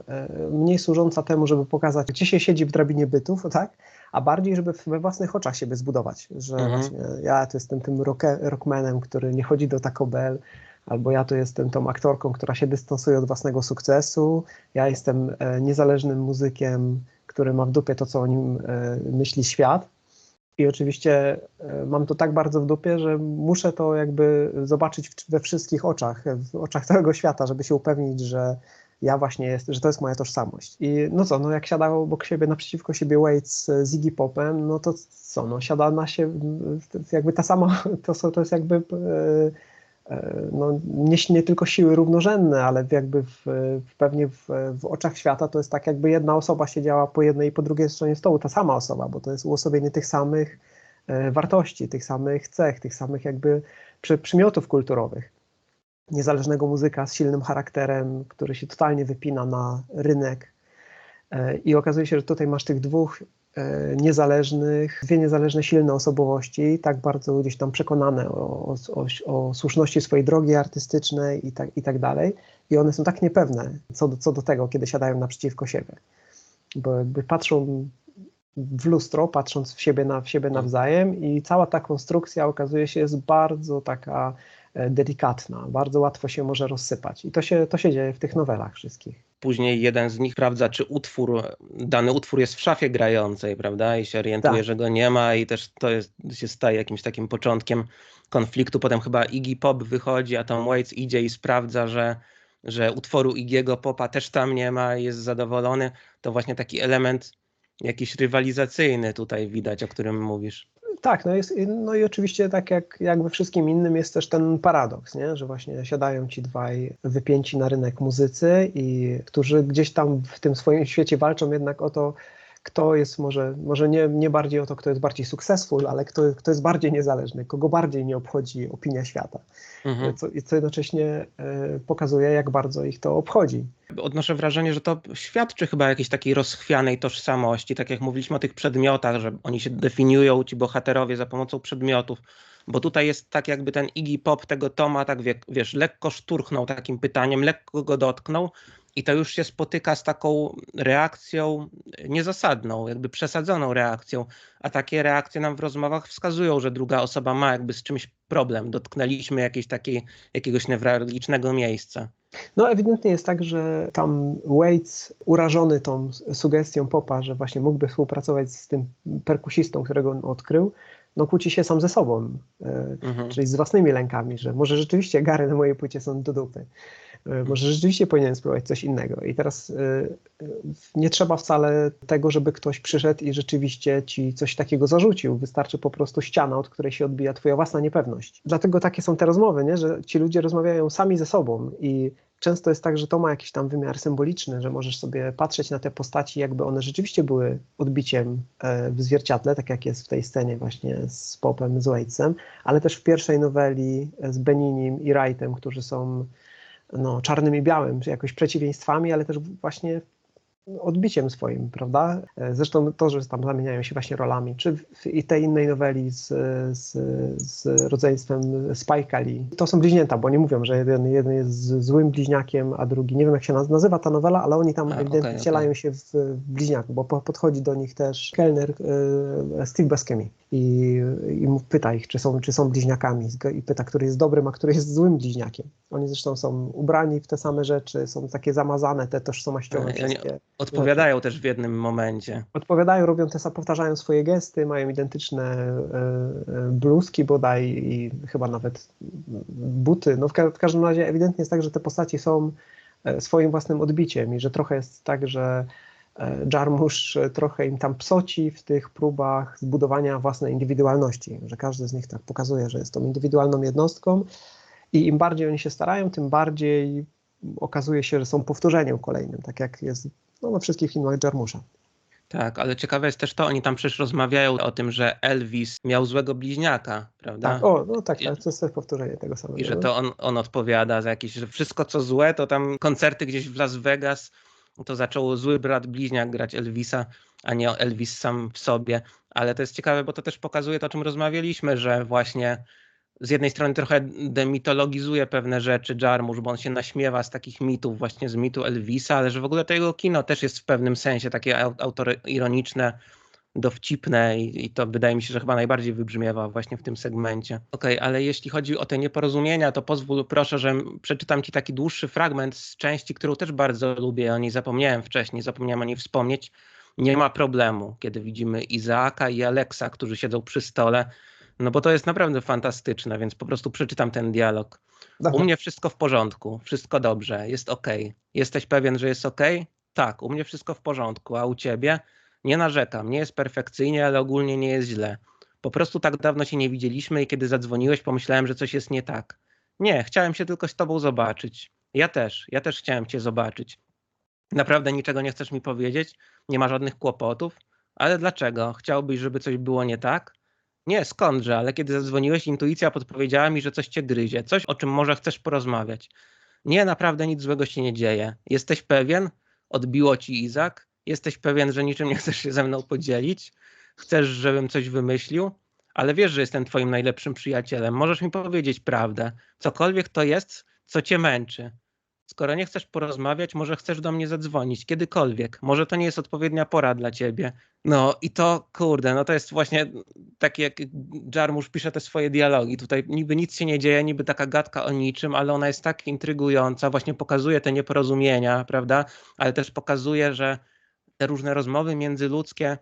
mniej służąca temu, żeby pokazać, gdzie się siedzi w drabinie bytów, tak? A bardziej, żeby we własnych oczach siebie zbudować, że właśnie ja tu jestem tym rockmanem, który nie chodzi do Taco Bell, albo ja tu jestem tą aktorką, która się dystansuje od własnego sukcesu, ja jestem niezależnym muzykiem, który ma w dupie to, co o nim myśli świat. I oczywiście mam to tak bardzo w dupie, że muszę to jakby zobaczyć we wszystkich oczach, w oczach całego świata, żeby się upewnić, że ja właśnie że to jest moja tożsamość. I no co, no jak siada obok siebie, naprzeciwko siebie Waits z Iggy Popem, no to co, no siada na się jakby ta sama, to jest jakby no, nie tylko siły równorzędne, ale jakby pewnie w oczach świata to jest tak, jakby jedna osoba siedziała po jednej i po drugiej stronie stołu, ta sama osoba, bo to jest uosobienie tych samych wartości, tych samych cech, tych samych jakby przymiotów kulturowych. Niezależnego muzyka z silnym charakterem, który się totalnie wypina na rynek. I okazuje się, że tutaj masz tych dwie niezależne, silne osobowości, tak bardzo gdzieś tam przekonane o słuszności swojej drogi artystycznej i tak dalej. I one są tak niepewne co do tego, kiedy siadają naprzeciwko siebie. Bo jakby patrzą w lustro, patrząc w siebie nawzajem i cała ta konstrukcja okazuje się jest bardzo taka delikatna, bardzo łatwo się może rozsypać. I to się dzieje w tych nowelach wszystkich. Później jeden z nich sprawdza, czy dany utwór jest w szafie grającej, prawda? I się orientuje, Tak. że go nie ma i też się staje jakimś takim początkiem konfliktu. Potem chyba Iggy Pop wychodzi, a Tom Waits idzie i sprawdza, że utworu Iggy'ego Popa też tam nie ma i jest zadowolony. To właśnie taki element jakiś rywalizacyjny tutaj widać, o którym mówisz. Tak, no i oczywiście tak jak we wszystkim innym jest też ten paradoks, nie? Że właśnie siadają ci dwaj wypięci na rynek muzycy, którzy gdzieś tam w tym swoim świecie walczą jednak o to, kto jest może nie bardziej o to, kto jest bardziej successful, ale kto jest bardziej niezależny, kogo bardziej nie obchodzi opinia świata. Co jednocześnie pokazuje, jak bardzo ich to obchodzi. Odnoszę wrażenie, że to świadczy chyba o jakiejś takiej rozchwianej tożsamości, tak jak mówiliśmy o tych przedmiotach, że oni się definiują, ci bohaterowie, za pomocą przedmiotów, bo tutaj jest tak jakby ten Iggy Pop tego Toma, tak wiesz, lekko szturchnął takim pytaniem, lekko go dotknął i to już się spotyka z taką reakcją niezasadną, jakby przesadzoną reakcją, a takie reakcje nam w rozmowach wskazują, że druga osoba ma jakby z czymś problem, dotknęliśmy jakiegoś newralgicznego miejsca. No ewidentnie jest tak, że tam Waits, urażony tą sugestią Popa, że właśnie mógłby współpracować z tym perkusistą, którego on odkrył, no kłóci się sam ze sobą, czyli z własnymi lękami, że może rzeczywiście gary na mojej płycie są do dupy. Może rzeczywiście powinien spróbować coś innego. I teraz nie trzeba wcale tego, żeby ktoś przyszedł i rzeczywiście ci coś takiego zarzucił. Wystarczy po prostu ściana, od której się odbija twoja własna niepewność. Dlatego takie są te rozmowy, nie? Że ci ludzie rozmawiają sami ze sobą i często jest tak, że to ma jakiś tam wymiar symboliczny, że możesz sobie patrzeć na te postaci, jakby one rzeczywiście były odbiciem w zwierciadle, tak jak jest w tej scenie właśnie z Popem, z Waitsem, ale też w pierwszej noweli z Beninim i Wrightem, którzy są czarnym i białym, czy jakoś przeciwieństwami, ale też właśnie odbiciem swoim, prawda? Zresztą to, że tam zamieniają się właśnie rolami, czy w tej innej noweli z rodzeństwem Spike'a Lee. To są bliźnięta, bo nie mówią, że jeden jest złym bliźniakiem, a drugi, nie wiem jak się nazywa ta nowela, ale oni tam ewidentnie wcielają się w bliźniaku, bo podchodzi do nich też kelner Steve Buscemi i pyta ich, czy są bliźniakami i pyta, który jest dobrym, a który jest złym bliźniakiem. Oni zresztą są ubrani w te same rzeczy, są takie zamazane, te tożsamościowe wszystkie. Odpowiadają też w jednym momencie. Odpowiadają, powtarzają swoje gesty, mają identyczne bluzki bodaj i chyba nawet buty. No w każdym razie ewidentnie jest tak, że te postaci są swoim własnym odbiciem i że trochę jest tak, że Jarmusch trochę im tam psoci w tych próbach zbudowania własnej indywidualności, że każdy z nich tak pokazuje, że jest tą indywidualną jednostką i im bardziej oni się starają, tym bardziej okazuje się, że są powtórzeniem kolejnym, tak jak jest we wszystkich filmach Jarmusza. Tak, ale ciekawe jest też to, oni tam przecież rozmawiają o tym, że Elvis miał złego bliźniaka, prawda? Tak, to jest też powtórzenie tego samego. I że to on odpowiada za jakieś, że wszystko co złe, to tam koncerty gdzieś w Las Vegas, to zaczął zły brat bliźniak grać Elvisa, a nie Elvis sam w sobie. Ale to jest ciekawe, bo to też pokazuje to, o czym rozmawialiśmy, że właśnie z jednej strony trochę demitologizuje pewne rzeczy Jarmusch, bo on się naśmiewa z takich mitów, właśnie z mitu Elvisa, ale że w ogóle to jego kino też jest w pewnym sensie takie autoironiczne, dowcipne i to wydaje mi się, że chyba najbardziej wybrzmiewa właśnie w tym segmencie. Okej, ale jeśli chodzi o te nieporozumienia, to pozwól proszę, że przeczytam ci taki dłuższy fragment z części, którą też bardzo lubię, o niej zapomniałem wcześniej, zapomniałem o niej wspomnieć. Nie ma problemu, kiedy widzimy Izaaka i Alexa, którzy siedzą przy stole, no bo to jest naprawdę fantastyczne, więc po prostu przeczytam ten dialog. Dobra. U mnie wszystko w porządku, wszystko dobrze, jest okej. Jesteś pewien, że jest okej? Tak, u mnie wszystko w porządku, a u ciebie? Nie narzekam, nie jest perfekcyjnie, ale ogólnie nie jest źle. Po prostu tak dawno się nie widzieliśmy i kiedy zadzwoniłeś, pomyślałem, że coś jest nie tak. Nie, chciałem się tylko z tobą zobaczyć. Ja też chciałem cię zobaczyć. Naprawdę niczego nie chcesz mi powiedzieć? Nie ma żadnych kłopotów? Ale dlaczego? Chciałbyś, żeby coś było nie tak? Nie, skądże, ale kiedy zadzwoniłeś, intuicja podpowiedziała mi, że coś cię gryzie, coś, o czym może chcesz porozmawiać. Nie, naprawdę nic złego się nie dzieje. Jesteś pewien? Odbiło ci Izak? Jesteś pewien, że niczym nie chcesz się ze mną podzielić? Chcesz, żebym coś wymyślił? Ale wiesz, że jestem twoim najlepszym przyjacielem. Możesz mi powiedzieć prawdę. Cokolwiek to jest, co cię męczy. Skoro nie chcesz porozmawiać, może chcesz do mnie zadzwonić, kiedykolwiek. Może to nie jest odpowiednia pora dla ciebie. No i to, kurde, no to jest właśnie takie jak Jarmusch pisze te swoje dialogi. Tutaj niby nic się nie dzieje, niby taka gadka o niczym, ale ona jest tak intrygująca, właśnie pokazuje te nieporozumienia, prawda? Ale też pokazuje, że te różne rozmowy międzyludzkie,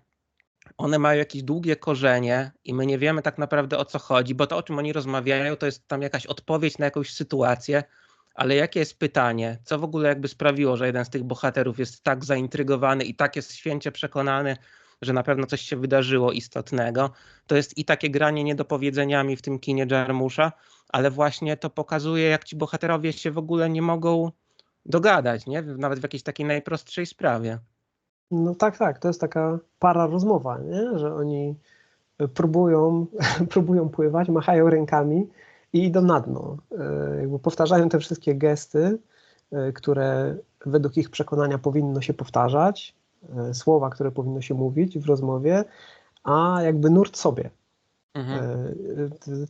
one mają jakieś długie korzenie i my nie wiemy tak naprawdę, o co chodzi, bo to, o czym oni rozmawiają, to jest tam jakaś odpowiedź na jakąś sytuację, ale jakie jest pytanie? Co w ogóle jakby sprawiło, że jeden z tych bohaterów jest tak zaintrygowany i tak jest święcie przekonany, że na pewno coś się wydarzyło istotnego? To jest i takie granie niedopowiedzeniami w tym kinie Jarmusza, ale właśnie to pokazuje, jak ci bohaterowie się w ogóle nie mogą dogadać, nie? Nawet w jakiejś takiej najprostszej sprawie. No tak, to jest taka para rozmowa, nie? Że oni próbują, próbują pływać, machają rękami i idą na dno. Jakby powtarzają te wszystkie gesty, które według ich przekonania powinno się powtarzać, słowa, które powinno się mówić w rozmowie, a jakby nurt sobie.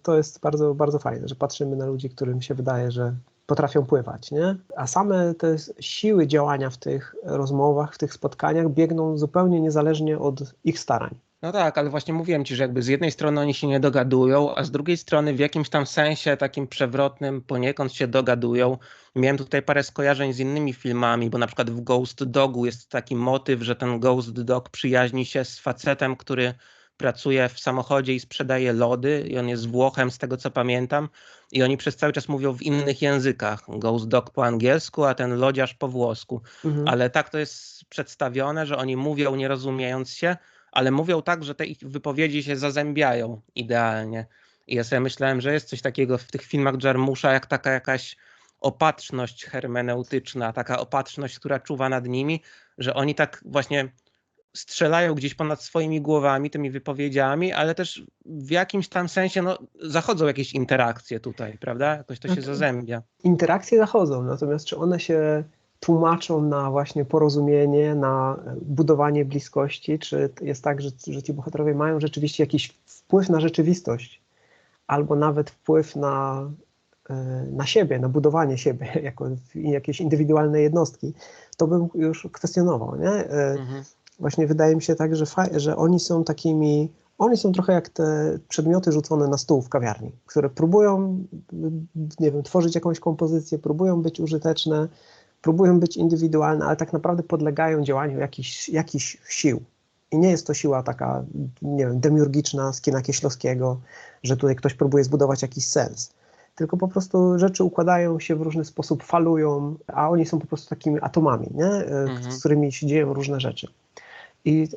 To jest bardzo, bardzo fajne, że patrzymy na ludzi, którym się wydaje, że potrafią pływać, nie? A same te siły działania w tych rozmowach, w tych spotkaniach biegną zupełnie niezależnie od ich starań. No tak, ale właśnie mówiłem ci, że jakby z jednej strony oni się nie dogadują, a z drugiej strony w jakimś tam sensie takim przewrotnym poniekąd się dogadują. Miałem tutaj parę skojarzeń z innymi filmami, bo na przykład w Ghost Dogu jest taki motyw, że ten Ghost Dog przyjaźni się z facetem, który pracuje w samochodzie i sprzedaje lody i on jest Włochem, z tego co pamiętam, i oni przez cały czas mówią w innych językach. Ghost Dog po angielsku, a ten lodziarz po włosku. Ale tak to jest przedstawione, że oni mówią nie rozumiejąc się, ale mówią tak, że te ich wypowiedzi się zazębiają idealnie. I ja sobie myślałem, że jest coś takiego w tych filmach Jarmusza, jak taka jakaś opatrzność hermeneutyczna, taka opatrzność, która czuwa nad nimi, że oni tak właśnie strzelają gdzieś ponad swoimi głowami tymi wypowiedziami, ale też w jakimś tam sensie no, zachodzą jakieś interakcje tutaj, prawda? Jakoś to się zazębia. Interakcje zachodzą, natomiast czy one się tłumaczą na właśnie porozumienie, na budowanie bliskości, czy jest tak, że ci bohaterowie mają rzeczywiście jakiś wpływ na rzeczywistość, albo nawet wpływ na siebie, na budowanie siebie jako jakieś indywidualne jednostki, to bym już kwestionował, nie? Właśnie wydaje mi się tak, że oni są trochę jak te przedmioty rzucone na stół w kawiarni, które próbują, nie wiem, tworzyć jakąś kompozycję, próbują być użyteczne, próbują być indywidualne, ale tak naprawdę podlegają działaniu jakichś sił. I nie jest to siła taka, nie wiem, demiurgiczna z kina Kieślowskiego, że tutaj ktoś próbuje zbudować jakiś sens. Tylko po prostu rzeczy układają się w różny sposób, falują, a oni są po prostu takimi atomami, nie? Z którymi się dzieją różne rzeczy. I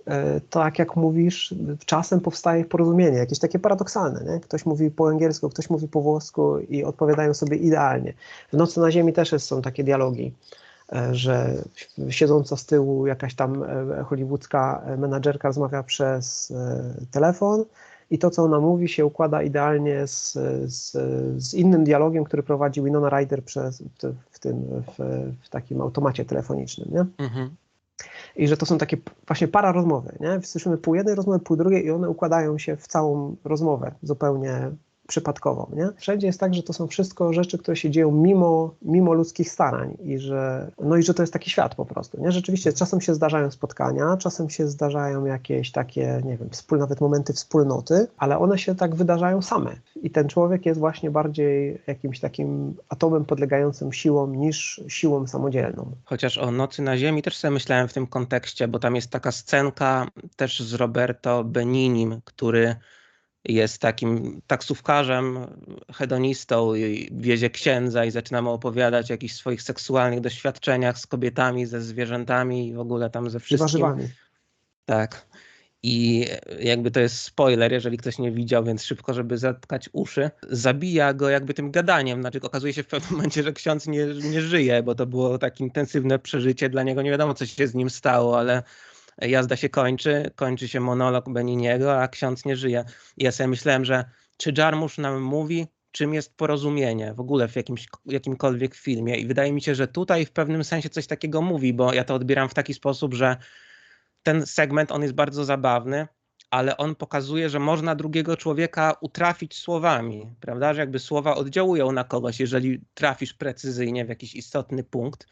tak jak mówisz, czasem powstaje porozumienie, jakieś takie paradoksalne, nie? Ktoś mówi po angielsku, ktoś mówi po włosku i odpowiadają sobie idealnie. W Nocy na Ziemi też są takie dialogi, że siedząca z tyłu jakaś tam hollywoodzka menadżerka rozmawia przez telefon i to, co ona mówi, się układa idealnie z innym dialogiem, który prowadzi Winona Ryder w takim automacie telefonicznym, nie? I że to są takie właśnie para rozmowy, nie? Słyszymy pół jednej rozmowy, pół drugiej i one układają się w całą rozmowę zupełnie przypadkową, nie? Wszędzie jest tak, że to są wszystko rzeczy, które się dzieją mimo ludzkich starań i że to jest taki świat po prostu, nie? Rzeczywiście czasem się zdarzają spotkania, czasem się zdarzają jakieś takie, nie wiem, nawet momenty wspólnoty, ale one się tak wydarzają same i ten człowiek jest właśnie bardziej jakimś takim atomem podlegającym siłom niż siłą samodzielną. Chociaż o Nocy na Ziemi też sobie myślałem w tym kontekście, bo tam jest taka scenka też z Roberto Beninim, który jest takim taksówkarzem, hedonistą i wiezie księdza i zaczyna mu opowiadać o jakichś swoich seksualnych doświadczeniach z kobietami, ze zwierzętami i w ogóle tam ze wszystkim. Warzywami. Tak. i jakby to jest spoiler, jeżeli ktoś nie widział, więc szybko, żeby zatkać uszy, zabija go jakby tym gadaniem. Znaczy okazuje się w pewnym momencie, że ksiądz nie żyje, bo to było tak intensywne przeżycie dla niego. Nie wiadomo, co się z nim stało, ale jazda się kończy się monolog Beniniego, a ksiądz nie żyje. I ja sobie myślałem, że czy Jarmusch nam mówi, czym jest porozumienie w ogóle w jakimkolwiek filmie. I wydaje mi się, że tutaj w pewnym sensie coś takiego mówi, bo ja to odbieram w taki sposób, że ten segment, on jest bardzo zabawny, ale on pokazuje, że można drugiego człowieka utrafić słowami, prawda? Że jakby słowa oddziałują na kogoś, jeżeli trafisz precyzyjnie w jakiś istotny punkt.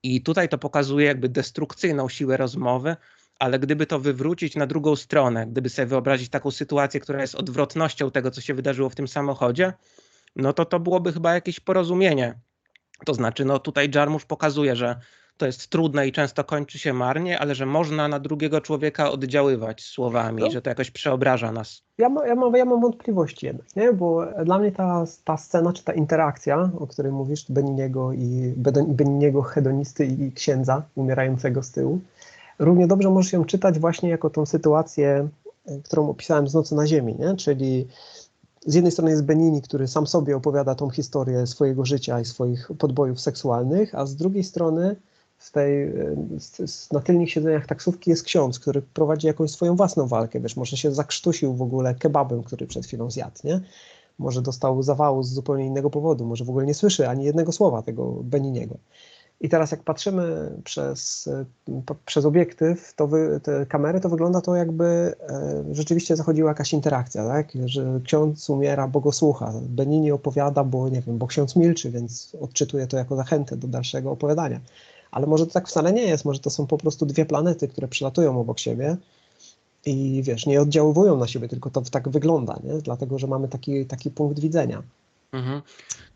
I tutaj to pokazuje jakby destrukcyjną siłę rozmowy, ale gdyby to wywrócić na drugą stronę, gdyby sobie wyobrazić taką sytuację, która jest odwrotnością tego, co się wydarzyło w tym samochodzie, no to byłoby chyba jakieś porozumienie. To znaczy, no tutaj Jarmusch pokazuje, że to jest trudne i często kończy się marnie, ale że można na drugiego człowieka oddziaływać słowami, że to jakoś przeobraża nas. Ja mam wątpliwości jednak, nie? Bo dla mnie ta scena, czy ta interakcja, o której mówisz, Beniniego hedonisty i księdza umierającego z tyłu, równie dobrze możesz ją czytać właśnie jako tą sytuację, którą opisałem z Nocy na Ziemi, nie? Czyli z jednej strony jest Benini, który sam sobie opowiada tą historię swojego życia i swoich podbojów seksualnych, a z drugiej strony na tylnych siedzeniach taksówki jest ksiądz, który prowadzi jakąś swoją własną walkę. Wiesz, może się zakrztusił w ogóle kebabem, który przed chwilą zjadł, nie? Może dostał zawału z zupełnie innego powodu, może w ogóle nie słyszy ani jednego słowa tego Beniniego. I teraz jak patrzymy przez obiektyw, te kamery, to wygląda to jakby rzeczywiście zachodziła jakaś interakcja, tak? Że ksiądz umiera, bo go słucha. Benini opowiada, bo nie wiem, bo ksiądz milczy, więc odczytuje to jako zachętę do dalszego opowiadania. Ale może to tak wcale nie jest, może to są po prostu dwie planety, które przylatują obok siebie i wiesz, nie oddziaływują na siebie, tylko to tak wygląda, nie? Dlatego, że mamy taki punkt widzenia. Mhm.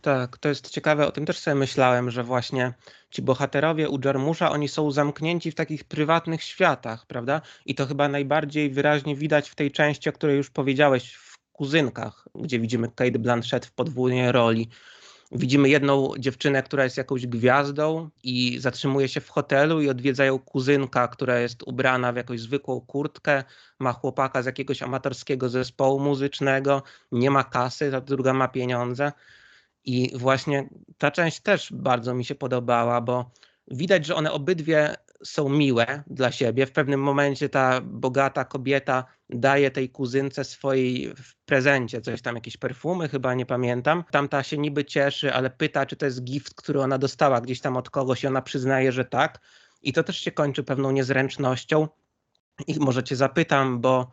Tak, to jest ciekawe, o tym też sobie myślałem, że właśnie ci bohaterowie u Jarmusza, oni są zamknięci w takich prywatnych światach, prawda? I to chyba najbardziej wyraźnie widać w tej części, o której już powiedziałeś, w Kuzynkach, gdzie widzimy Cate Blanchett w podwójnej roli. Widzimy jedną dziewczynę, która jest jakąś gwiazdą i zatrzymuje się w hotelu i odwiedza ją kuzynka, która jest ubrana w jakąś zwykłą kurtkę, ma chłopaka z jakiegoś amatorskiego zespołu muzycznego, nie ma kasy, ta druga ma pieniądze. I właśnie ta część też bardzo mi się podobała, bo widać, że one obydwie są miłe dla siebie. W pewnym momencie ta bogata kobieta daje tej kuzynce swojej w prezencie coś tam, jakieś perfumy chyba, nie pamiętam. Tamta się niby cieszy, ale pyta, czy to jest gift, który ona dostała gdzieś tam od kogoś i ona przyznaje, że tak. I to też się kończy pewną niezręcznością. I może cię zapytam, bo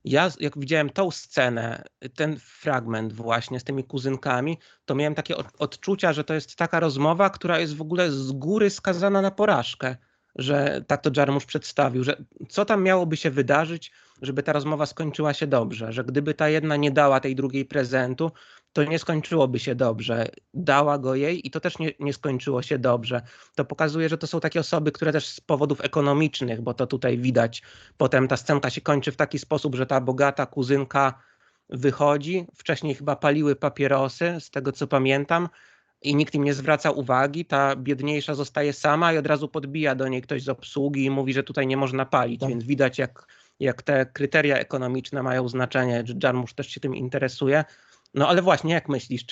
ja jak widziałem tą scenę, ten fragment właśnie z tymi kuzynkami, to miałem takie odczucia, że to jest taka rozmowa, która jest w ogóle z góry skazana na porażkę, że tak to Jarmusch przedstawił, że co tam miałoby się wydarzyć, żeby ta rozmowa skończyła się dobrze, że gdyby ta jedna nie dała tej drugiej prezentu, to nie skończyłoby się dobrze. Dała go jej i to też nie skończyło się dobrze. To pokazuje, że to są takie osoby, które też z powodów ekonomicznych, bo to tutaj widać, potem ta scenka się kończy w taki sposób, że ta bogata kuzynka wychodzi, wcześniej chyba paliły papierosy, z tego co pamiętam, i nikt im nie zwraca uwagi, ta biedniejsza zostaje sama i od razu podbija do niej ktoś z obsługi i mówi, że tutaj nie można palić, Tak. więc widać jak te kryteria ekonomiczne mają znaczenie, Jarmusch też się tym interesuje. No ale właśnie, jak myślisz,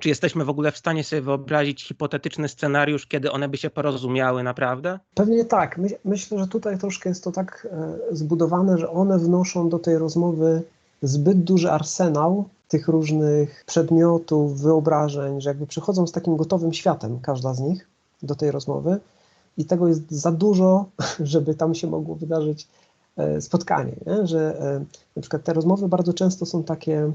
czy jesteśmy w ogóle w stanie sobie wyobrazić hipotetyczny scenariusz, kiedy one by się porozumiały naprawdę? Pewnie tak. Myślę, że tutaj troszkę jest to tak zbudowane, że one wnoszą do tej rozmowy zbyt duży arsenał tych różnych przedmiotów, wyobrażeń, że jakby przychodzą z takim gotowym światem, każda z nich, do tej rozmowy i tego jest za dużo, żeby tam się mogło wydarzyć spotkanie, nie? Że na przykład te rozmowy bardzo często są takie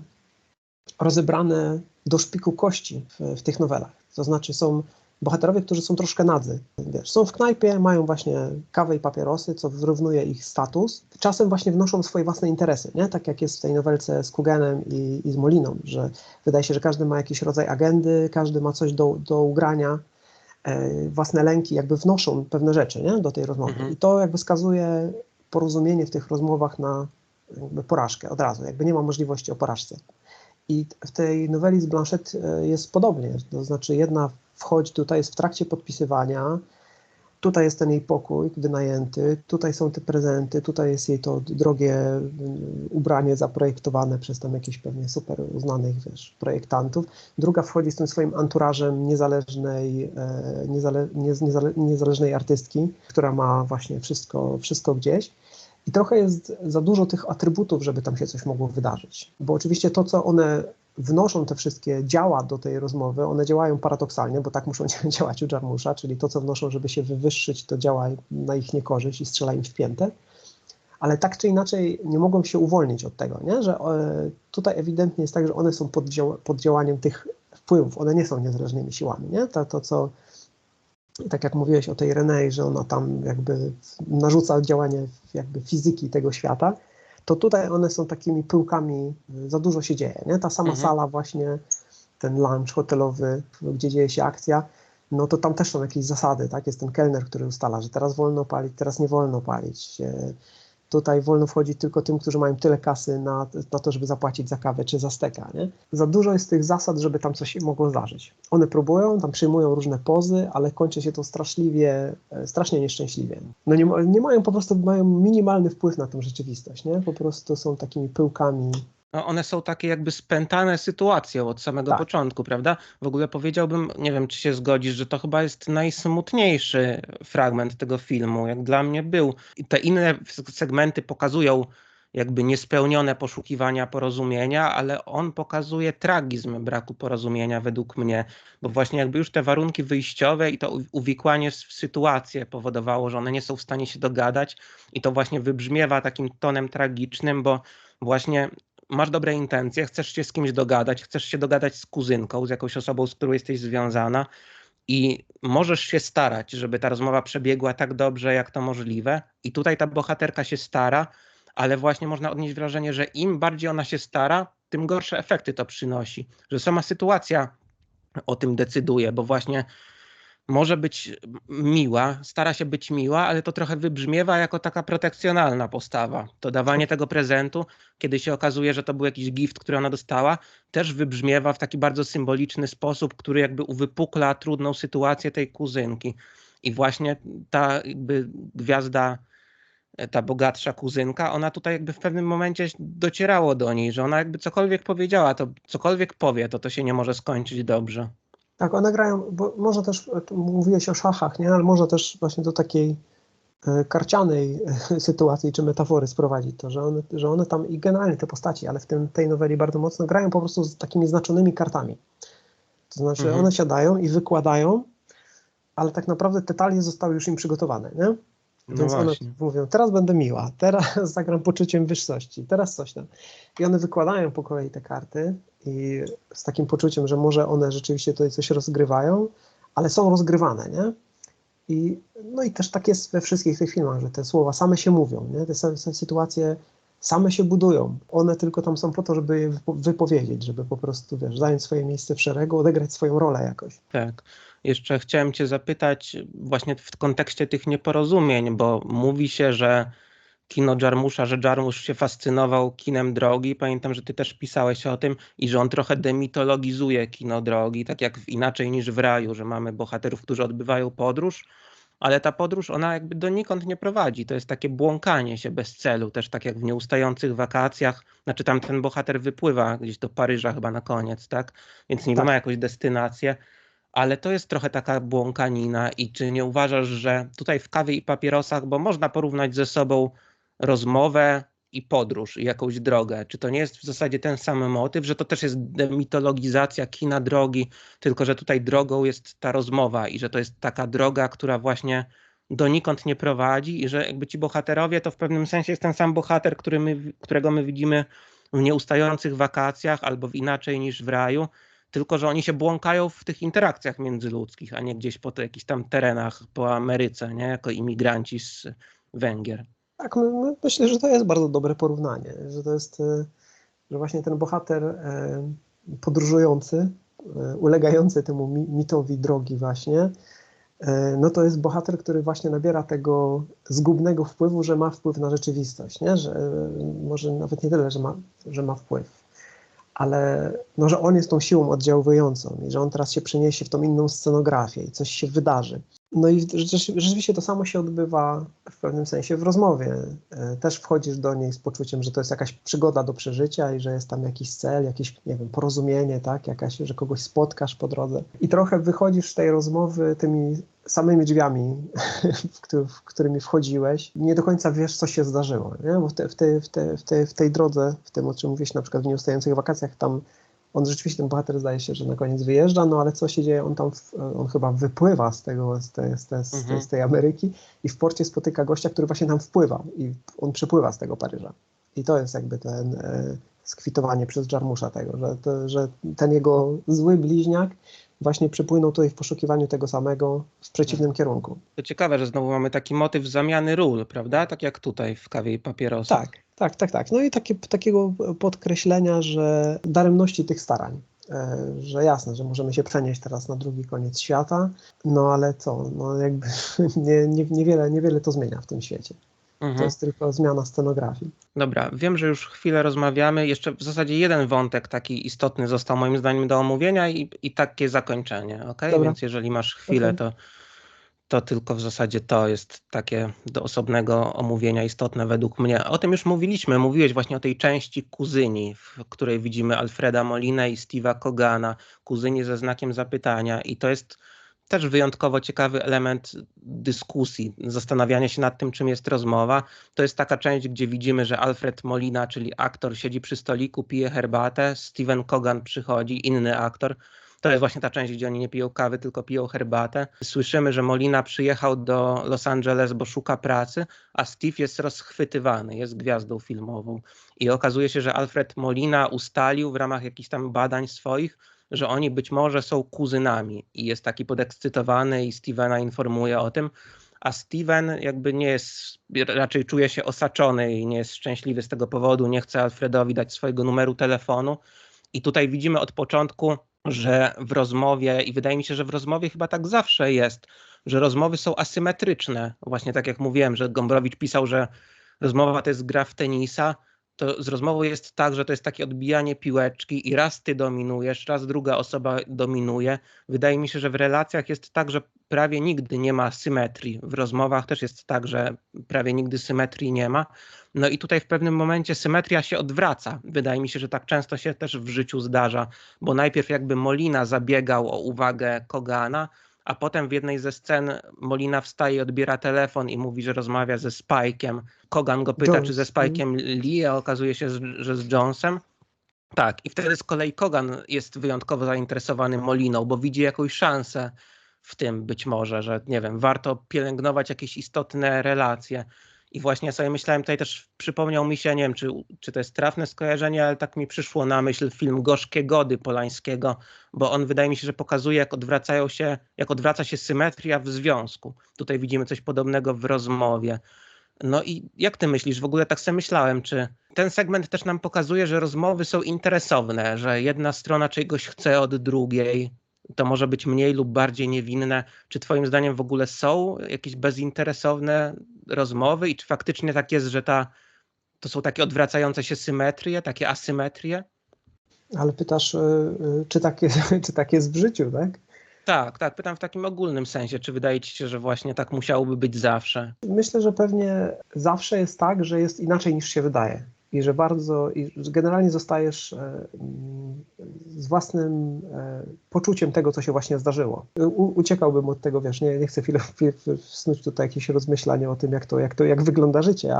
rozebrane do szpiku kości w tych nowelach. To znaczy są bohaterowie, którzy są troszkę nadzy. Wiesz, są w knajpie, mają właśnie kawę i papierosy, co wyrównuje ich status. Czasem właśnie wnoszą swoje własne interesy, nie? Tak jak jest w tej nowelce z Kugenem i z Moliną, że wydaje się, że każdy ma jakiś rodzaj agendy, każdy ma coś do ugrania, własne lęki jakby wnoszą pewne rzeczy, nie? Do tej rozmowy. I to jakby wskazuje porozumienie w tych rozmowach na jakby porażkę od razu, jakby nie ma możliwości o porażce. I w tej noweli z Blanchett jest podobnie, to znaczy jedna wchodzi tutaj, jest w trakcie podpisywania, tutaj jest ten jej pokój wynajęty, tutaj są te prezenty, tutaj jest jej to drogie ubranie zaprojektowane przez tam jakichś pewnie super uznanych, wiesz, projektantów. Druga wchodzi z tym swoim anturażem niezależnej artystki, która ma właśnie wszystko gdzieś. I trochę jest za dużo tych atrybutów, żeby tam się coś mogło wydarzyć. Bo oczywiście to, co one wnoszą, te wszystkie działa do tej rozmowy, one działają paradoksalnie, bo tak muszą działać u Jarmusza, czyli to, co wnoszą, żeby się wywyższyć, to działa na ich niekorzyść i strzela im w piętę. Ale tak czy inaczej nie mogą się uwolnić od tego, nie? Że tutaj ewidentnie jest tak, że one są pod działaniem tych wpływów, one nie są niezależnymi siłami, nie? To co, tak jak mówiłeś o tej René, że ona tam jakby narzuca działanie jakby fizyki tego świata, to tutaj one są takimi pyłkami, za dużo się dzieje, nie? Ta sama sala właśnie, ten lunch hotelowy, gdzie dzieje się akcja, no to tam też są jakieś zasady, tak? Jest ten kelner, który ustala, że teraz wolno palić, teraz nie wolno palić. Tutaj wolno wchodzić tylko tym, którzy mają tyle kasy na to, żeby zapłacić za kawę czy za steka, nie? Za dużo jest tych zasad, żeby tam coś mogło zdarzyć. One próbują, tam przyjmują różne pozy, ale kończy się to strasznie nieszczęśliwie. No nie mają po prostu, mają minimalny wpływ na tę rzeczywistość, nie? Po prostu są takimi pyłkami. No one są takie jakby spętane sytuacją od samego początku, prawda? W ogóle powiedziałbym, nie wiem, czy się zgodzisz, że to chyba jest najsmutniejszy fragment tego filmu, jak dla mnie był. I te inne segmenty pokazują jakby niespełnione poszukiwania porozumienia, ale on pokazuje tragizm braku porozumienia według mnie, bo właśnie jakby już te warunki wyjściowe i to uwikłanie w sytuację powodowało, że one nie są w stanie się dogadać i to właśnie wybrzmiewa takim tonem tragicznym, bo właśnie masz dobre intencje, chcesz się z kimś dogadać, chcesz się dogadać z kuzynką, z jakąś osobą, z którą jesteś związana i możesz się starać, żeby ta rozmowa przebiegła tak dobrze, jak to możliwe. I tutaj ta bohaterka się stara, ale właśnie można odnieść wrażenie, że im bardziej ona się stara, tym gorsze efekty to przynosi. Że sama sytuacja o tym decyduje, bo właśnie może być miła, stara się być miła, ale to trochę wybrzmiewa jako taka protekcjonalna postawa. To dawanie tego prezentu, kiedy się okazuje, że to był jakiś gift, który ona dostała, też wybrzmiewa w taki bardzo symboliczny sposób, który jakby uwypukla trudną sytuację tej kuzynki. I właśnie ta jakby gwiazda, ta bogatsza kuzynka, ona tutaj jakby w pewnym momencie docierało do niej, że ona jakby cokolwiek powiedziała, to cokolwiek powie, to się nie może skończyć dobrze. Tak, one grają, bo może też, mówiłeś o szachach, nie? Ale może też właśnie do takiej karcianej sytuacji czy metafory sprowadzić to, że one tam i generalnie te postaci, ale w tej noweli bardzo mocno grają po prostu z takimi znaczonymi kartami. To znaczy one siadają i wykładają, ale tak naprawdę te talie zostały już im przygotowane, nie? Więc one mówią, teraz będę miła, teraz zagram poczuciem wyższości, teraz coś tam. I one wykładają po kolei te karty i z takim poczuciem, że może one rzeczywiście tutaj coś rozgrywają, ale są rozgrywane, nie? No i też tak jest we wszystkich tych filmach, że te słowa same się mówią, nie? Te sytuacje same się budują. One tylko tam są po to, żeby je wypowiedzieć, żeby po prostu, wiesz, zająć swoje miejsce w szeregu, odegrać swoją rolę jakoś. Tak. Jeszcze chciałem cię zapytać właśnie w kontekście tych nieporozumień, bo mówi się, że kino Jarmusza, że Jarmusz się fascynował kinem drogi. Pamiętam, że ty też pisałeś o tym i że on trochę demitologizuje kino drogi, tak jak w Inaczej niż w raju, że mamy bohaterów, którzy odbywają podróż, ale ta podróż, ona jakby donikąd nie prowadzi. To jest takie błąkanie się bez celu, też tak jak w Nieustających wakacjach. Znaczy tam ten bohater wypływa gdzieś do Paryża chyba na koniec, tak? Więc niby ma jakąś destynację, ale to jest trochę taka błąkanina i czy nie uważasz, że tutaj w Kawie i papierosach, bo można porównać ze sobą rozmowę i podróż i jakąś drogę. Czy to nie jest w zasadzie ten sam motyw, że to też jest demitologizacja kina drogi, tylko że tutaj drogą jest ta rozmowa i że to jest taka droga, która właśnie donikąd nie prowadzi i że jakby ci bohaterowie to w pewnym sensie jest ten sam bohater, którego my widzimy w Nieustających wakacjach albo w Inaczej niż w raju, tylko że oni się błąkają w tych interakcjach międzyludzkich, a nie gdzieś po jakichś tam terenach po Ameryce, nie? Jako imigranci z Węgier. Tak, myślę, że to jest bardzo dobre porównanie, że to jest, że właśnie ten bohater podróżujący, ulegający temu mitowi drogi właśnie, no to jest bohater, który właśnie nabiera tego zgubnego wpływu, że ma wpływ na rzeczywistość, nie? Że może nawet nie tyle, że ma wpływ, ale no, że on jest tą siłą oddziałującą i że on teraz się przeniesie w tą inną scenografię i coś się wydarzy. No i rzeczywiście to samo się odbywa w pewnym sensie w rozmowie. Też wchodzisz do niej z poczuciem, że to jest jakaś przygoda do przeżycia i że jest tam jakiś cel, jakieś, nie wiem, porozumienie, tak? Że kogoś spotkasz po drodze. I trochę wychodzisz z tej rozmowy tymi samymi drzwiami, w którymi wchodziłeś. Nie do końca wiesz, co się zdarzyło, nie? Bo w tej drodze, w tym, o czym mówiłeś na przykład w Nieustających wakacjach, tam on rzeczywiście, ten bohater zdaje się, że na koniec wyjeżdża, no ale co się dzieje? On chyba wypływa z tej Ameryki i w porcie spotyka gościa, który właśnie tam wpływa i on przepływa z tego Paryża. I to jest jakby ten skwitowanie przez Jarmusza tego, że ten jego zły bliźniak właśnie przepłynął tutaj w poszukiwaniu tego samego w przeciwnym kierunku. To ciekawe, że znowu mamy taki motyw zamiany ról, prawda? Tak jak tutaj w Kawie i papierosach. Tak. No i takiego podkreślenia, że daremności tych starań, że jasne, że możemy się przenieść teraz na drugi koniec świata, no ale co, no jakby niewiele to zmienia w tym świecie. To jest tylko zmiana scenografii. Dobra, wiem, że już chwilę rozmawiamy. Jeszcze w zasadzie jeden wątek taki istotny został moim zdaniem do omówienia i takie zakończenie, okej? Więc jeżeli masz chwilę, to tylko w zasadzie to jest takie do osobnego omówienia istotne według mnie. O tym już mówiliśmy. Mówiłeś właśnie o tej części kuzyni, w której widzimy Alfreda Molinę i Steve'a Cogana. Kuzyni ze znakiem zapytania i to jest też wyjątkowo ciekawy element dyskusji, zastanawiania się nad tym, czym jest rozmowa. To jest taka część, gdzie widzimy, że Alfred Molina, czyli aktor, siedzi przy stoliku, pije herbatę, Steven Cogan przychodzi, inny aktor. To jest właśnie ta część, gdzie oni nie piją kawy, tylko piją herbatę. Słyszymy, że Molina przyjechał do Los Angeles, bo szuka pracy, a Steve jest rozchwytywany, jest gwiazdą filmową. I okazuje się, że Alfred Molina ustalił w ramach jakichś tam badań swoich, że oni być może są kuzynami i jest taki podekscytowany i Stevena informuje o tym, a Steven jakby nie jest, raczej czuje się osaczony i nie jest szczęśliwy z tego powodu, nie chce Alfredowi dać swojego numeru telefonu i tutaj widzimy od początku, że w rozmowie, i wydaje mi się, że w rozmowie chyba tak zawsze jest, że rozmowy są asymetryczne. Właśnie tak jak mówiłem, że Gombrowicz pisał, że rozmowa to jest gra w tenisa, to z rozmową jest tak, że to jest takie odbijanie piłeczki i raz ty dominujesz, raz druga osoba dominuje. Wydaje mi się, że w relacjach jest tak, że prawie nigdy nie ma symetrii. W rozmowach też jest tak, że prawie nigdy symetrii nie ma. No i tutaj w pewnym momencie symetria się odwraca. Wydaje mi się, że tak często się też w życiu zdarza, bo najpierw jakby Molina zabiegał o uwagę Cogana, a potem w jednej ze scen Molina wstaje, odbiera telefon i mówi, że rozmawia ze Spike'em. Cogan go pyta, czy ze Spike'em Lee, a okazuje się, że z Jonesem. Tak, i wtedy z kolei Cogan jest wyjątkowo zainteresowany Moliną, bo widzi jakąś szansę w tym być może, że nie wiem, warto pielęgnować jakieś istotne relacje. I właśnie sobie myślałem, tutaj też przypomniał mi się, nie wiem, czy to jest trafne skojarzenie, ale tak mi przyszło na myśl film Gorzkie Gody Polańskiego, bo on wydaje mi się, że pokazuje, jak odwraca się symetria w związku. Tutaj widzimy coś podobnego w rozmowie. No i jak ty myślisz? W ogóle tak sobie myślałem, czy ten segment też nam pokazuje, że rozmowy są interesowne, że jedna strona czegoś chce od drugiej, to może być mniej lub bardziej niewinne. Czy twoim zdaniem w ogóle są jakieś bezinteresowne rozmowy i czy faktycznie tak jest, że to są takie odwracające się symetrie, takie asymetrie? Ale pytasz, czy tak jest w życiu, tak? Tak, pytam w takim ogólnym sensie. Czy wydaje ci się, że właśnie tak musiałoby być zawsze? Myślę, że pewnie zawsze jest tak, że jest inaczej niż się wydaje. I że generalnie zostajesz z własnym poczuciem tego, co się właśnie zdarzyło. Uciekałbym od tego, wiesz, nie chcę chwilę wsnuć tutaj jakieś rozmyślanie o tym, jak wygląda życie,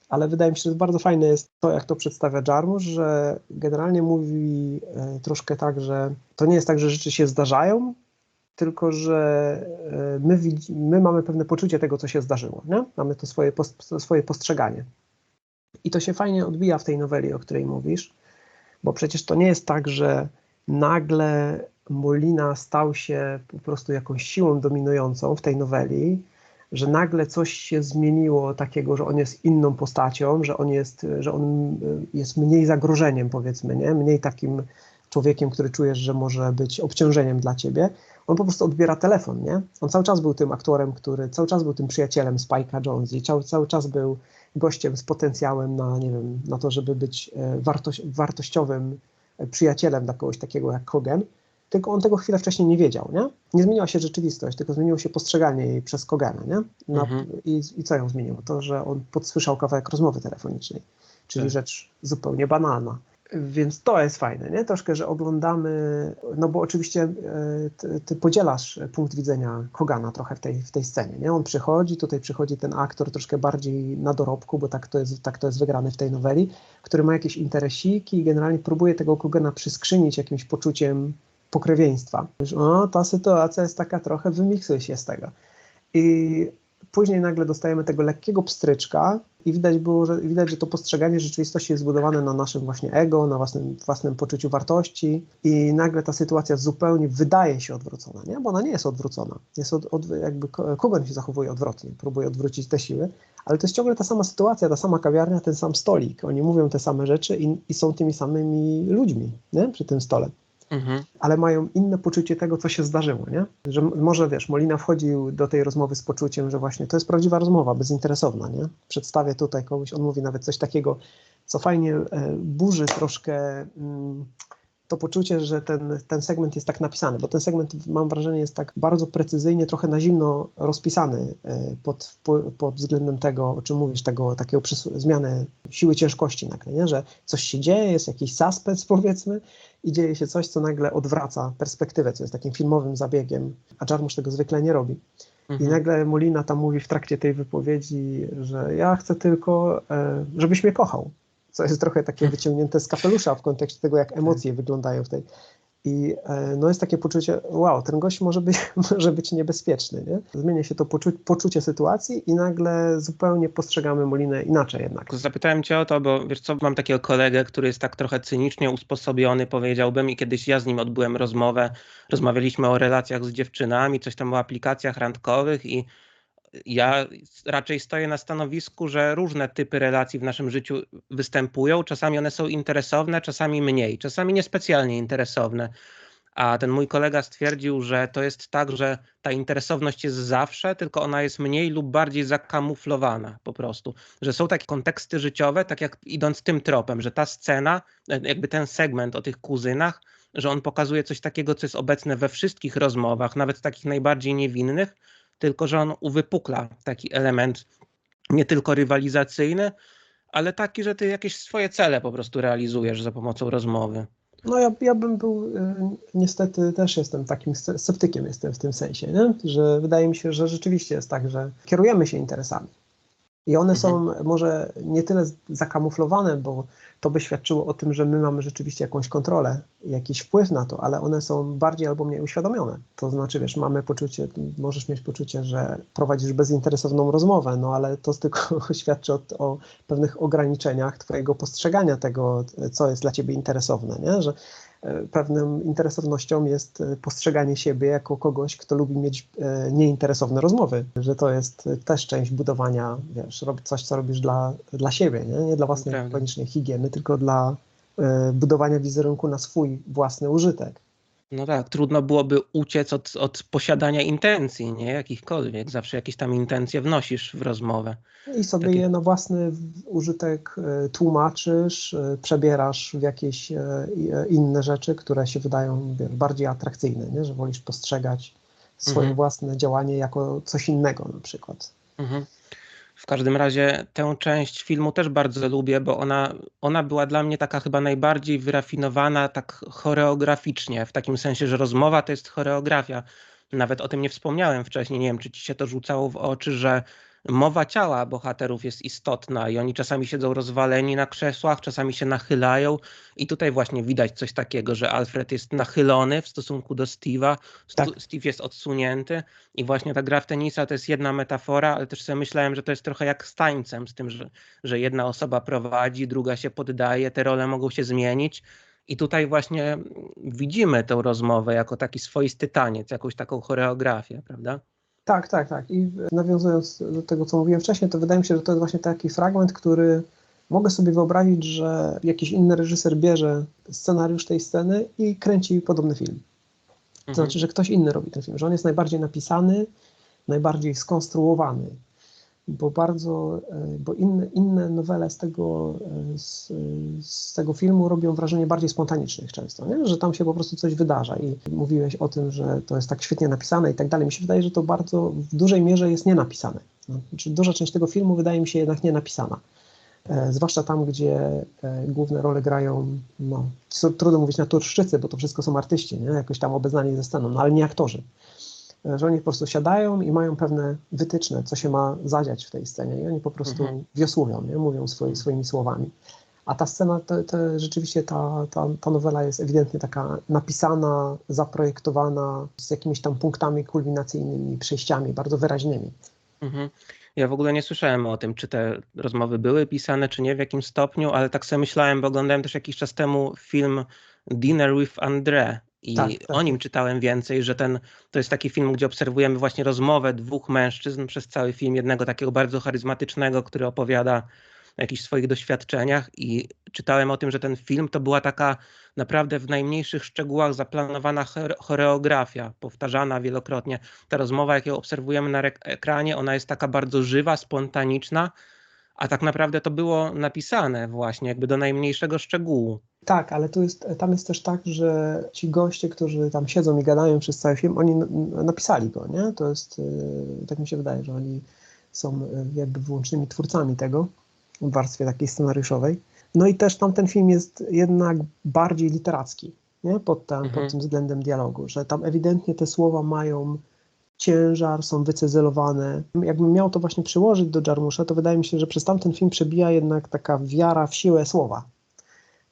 ale wydaje mi się, że bardzo fajne jest to, jak to przedstawia Jarmusch, że generalnie mówi troszkę tak, że to nie jest tak, że rzeczy się zdarzają, tylko że my mamy pewne poczucie tego, co się zdarzyło. Nie? Mamy to swoje postrzeganie. I to się fajnie odbija w tej noweli, o której mówisz, bo przecież to nie jest tak, że nagle Molina stał się po prostu jakąś siłą dominującą w tej noweli, że nagle coś się zmieniło takiego, że on jest inną postacią, że on jest mniej zagrożeniem, powiedzmy, nie? Mniej takim człowiekiem, który czujesz, że może być obciążeniem dla ciebie. On po prostu odbiera telefon, nie? On cały czas był tym aktorem, który cały czas był tym przyjacielem Spike'a Jonze i cały czas był gościem z potencjałem na, nie wiem, na to, żeby być wartościowym przyjacielem dla kogoś takiego jak Cogan. tylko on tego chwilę wcześniej nie wiedział, nie? Nie zmieniła się rzeczywistość, tylko zmieniło się postrzeganie jej przez Kogana, nie? I co ją zmieniło? To, że on podsłyszał kawałek rozmowy telefonicznej, czyli rzecz zupełnie banalna. Więc to jest fajne, nie? Troszkę, że oglądamy, no bo oczywiście ty podzielasz punkt widzenia Kogana trochę w tej scenie, nie? On przychodzi, tutaj przychodzi ten aktor troszkę bardziej na dorobku, bo tak to jest wygrane w tej noweli, który ma jakieś interesiki i generalnie próbuje tego Kogana przyskrzynić jakimś poczuciem pokrewieństwa. O, ta sytuacja jest taka trochę, wymiksuj się z tego. I później nagle dostajemy tego lekkiego pstryczka i widać, że to postrzeganie rzeczywistości jest zbudowane na naszym właśnie ego, na własnym poczuciu wartości i nagle ta sytuacja zupełnie wydaje się odwrócona, nie? Bo ona nie jest odwrócona. Jakby Kogan się zachowuje odwrotnie, próbuje odwrócić te siły, ale to jest ciągle ta sama sytuacja, ta sama kawiarnia, ten sam stolik. Oni mówią te same rzeczy i są tymi samymi ludźmi, nie? Przy tym stole. Ale mają inne poczucie tego, co się zdarzyło, nie? Że może, wiesz, Molina wchodził do tej rozmowy z poczuciem, że właśnie to jest prawdziwa rozmowa, bezinteresowna, nie? Przedstawia tutaj kogoś, on mówi nawet coś takiego, co fajnie burzy troszkę to poczucie, że ten segment jest tak napisany, bo ten segment, mam wrażenie, jest tak bardzo precyzyjnie, trochę na zimno rozpisany pod względem tego, o czym mówisz, takiego zmiany siły ciężkości nagle, nie? Że coś się dzieje, jest jakiś suspens, powiedzmy, i dzieje się coś, co nagle odwraca perspektywę, co jest takim filmowym zabiegiem, a Jarmusch tego zwykle nie robi. I nagle Molina tam mówi w trakcie tej wypowiedzi, że ja chcę tylko, żebyś mnie kochał. Co jest trochę takie wyciągnięte z kapelusza w kontekście tego, jak emocje wyglądają w tej. I no jest takie poczucie, wow, ten gość może być niebezpieczny, nie? Zmienia się to poczucie sytuacji i nagle zupełnie postrzegamy Molinę inaczej jednak. Zapytałem cię o to, bo wiesz co, mam takiego kolegę, który jest tak trochę cynicznie usposobiony, powiedziałbym, i kiedyś ja z nim odbyłem rozmowę, rozmawialiśmy o relacjach z dziewczynami, coś tam o aplikacjach randkowych i ja raczej stoję na stanowisku, że różne typy relacji w naszym życiu występują. Czasami one są interesowne, czasami mniej, czasami niespecjalnie interesowne. A ten mój kolega stwierdził, że to jest tak, że ta interesowność jest zawsze, tylko ona jest mniej lub bardziej zakamuflowana po prostu. Że są takie konteksty życiowe, tak jak idąc tym tropem, że ta scena, jakby ten segment o tych kuzynach, że on pokazuje coś takiego, co jest obecne we wszystkich rozmowach, nawet takich najbardziej niewinnych, tylko że on uwypukla taki element nie tylko rywalizacyjny, ale taki, że ty jakieś swoje cele po prostu realizujesz za pomocą rozmowy. No ja bym był, niestety też jestem takim sceptykiem jestem w tym sensie, nie? Że wydaje mi się, że rzeczywiście jest tak, że kierujemy się interesami. I one są może nie tyle zakamuflowane, bo to by świadczyło o tym, że my mamy rzeczywiście jakąś kontrolę, jakiś wpływ na to, ale one są bardziej albo mniej uświadomione. To znaczy, wiesz, możesz mieć poczucie, że prowadzisz bezinteresowną rozmowę, no ale to tylko świadczy o pewnych ograniczeniach twojego postrzegania tego, co jest dla ciebie interesowne, nie? Że pewną interesownością jest postrzeganie siebie jako kogoś, kto lubi mieć nieinteresowne rozmowy, że to jest też część budowania, wiesz, coś, co robisz dla siebie, nie dla własnej koniecznej higieny, tylko dla budowania wizerunku na swój własny użytek. No tak, trudno byłoby uciec od posiadania intencji, nie? Jakichkolwiek. Zawsze jakieś tam intencje wnosisz w rozmowę. I sobie je na własny użytek tłumaczysz, przebierasz w jakieś inne rzeczy, które się wydają bardziej atrakcyjne, nie? Że wolisz postrzegać swoje własne działanie jako coś innego na przykład. W każdym razie tę część filmu też bardzo lubię, bo ona była dla mnie taka chyba najbardziej wyrafinowana tak choreograficznie, w takim sensie, że rozmowa to jest choreografia. Nawet o tym nie wspomniałem wcześniej, nie wiem, czy ci się to rzucało w oczy, że mowa ciała bohaterów jest istotna i oni czasami siedzą rozwaleni na krzesłach, czasami się nachylają i tutaj właśnie widać coś takiego, że Alfred jest nachylony w stosunku do Steve'a, Tak. Steve jest odsunięty i właśnie ta gra w tenisa to jest jedna metafora, ale też sobie myślałem, że to jest trochę jak z tańcem, z tym, że jedna osoba prowadzi, druga się poddaje, te role mogą się zmienić. I tutaj właśnie widzimy tę rozmowę jako taki swoisty taniec, jakąś taką choreografię, prawda? Tak. I nawiązując do tego, co mówiłem wcześniej, to wydaje mi się, że to jest właśnie taki fragment, który mogę sobie wyobrazić, że jakiś inny reżyser bierze scenariusz tej sceny i kręci podobny film. To znaczy, że ktoś inny robi ten film, że on jest najbardziej napisany, najbardziej skonstruowany. bo inne nowele z tego filmu robią wrażenie bardziej spontanicznych często, nie? Że tam się po prostu coś wydarza i mówiłeś o tym, że to jest tak świetnie napisane i tak dalej. Mi się wydaje, że to bardzo w dużej mierze jest nienapisane. Znaczy, duża część tego filmu wydaje mi się jednak nienapisana. Zwłaszcza tam, gdzie główne role grają, trudno mówić naturszczycy, bo to wszystko są artyści, nie? Jakoś tam obeznani ze sceną, no ale nie aktorzy. Że oni po prostu siadają i mają pewne wytyczne, co się ma zadziać w tej scenie i oni po prostu wiosłują, nie? Mówią swoimi słowami. A ta scena, rzeczywiście ta nowela jest ewidentnie taka napisana, zaprojektowana z jakimiś tam punktami kulminacyjnymi, przejściami bardzo wyraźnymi. Ja w ogóle nie słyszałem o tym, czy te rozmowy były pisane, czy nie, w jakim stopniu, ale tak sobie myślałem, bo oglądałem też jakiś czas temu film Dinner with André i o nim czytałem więcej, że to jest taki film, gdzie obserwujemy właśnie rozmowę dwóch mężczyzn przez cały film, jednego takiego bardzo charyzmatycznego, który opowiada o jakichś swoich doświadczeniach i czytałem o tym, że ten film to była taka naprawdę w najmniejszych szczegółach zaplanowana choreografia, powtarzana wielokrotnie. Ta rozmowa, jak ją obserwujemy na ekranie, ona jest taka bardzo żywa, spontaniczna, a tak naprawdę to było napisane właśnie jakby do najmniejszego szczegółu. Tak, ale tam jest też tak, że ci goście, którzy tam siedzą i gadają przez cały film, oni napisali go, nie? To jest, tak mi się wydaje, że oni są jakby wyłącznymi twórcami tego w warstwie takiej scenariuszowej. No i też tamten film jest jednak bardziej literacki, nie? Pod tym względem dialogu, że tam ewidentnie te słowa mają ciężar, są wycyzelowane. Jakbym miał to właśnie przyłożyć do Jarmusza, to wydaje mi się, że przez tamten film przebija jednak taka wiara w siłę słowa.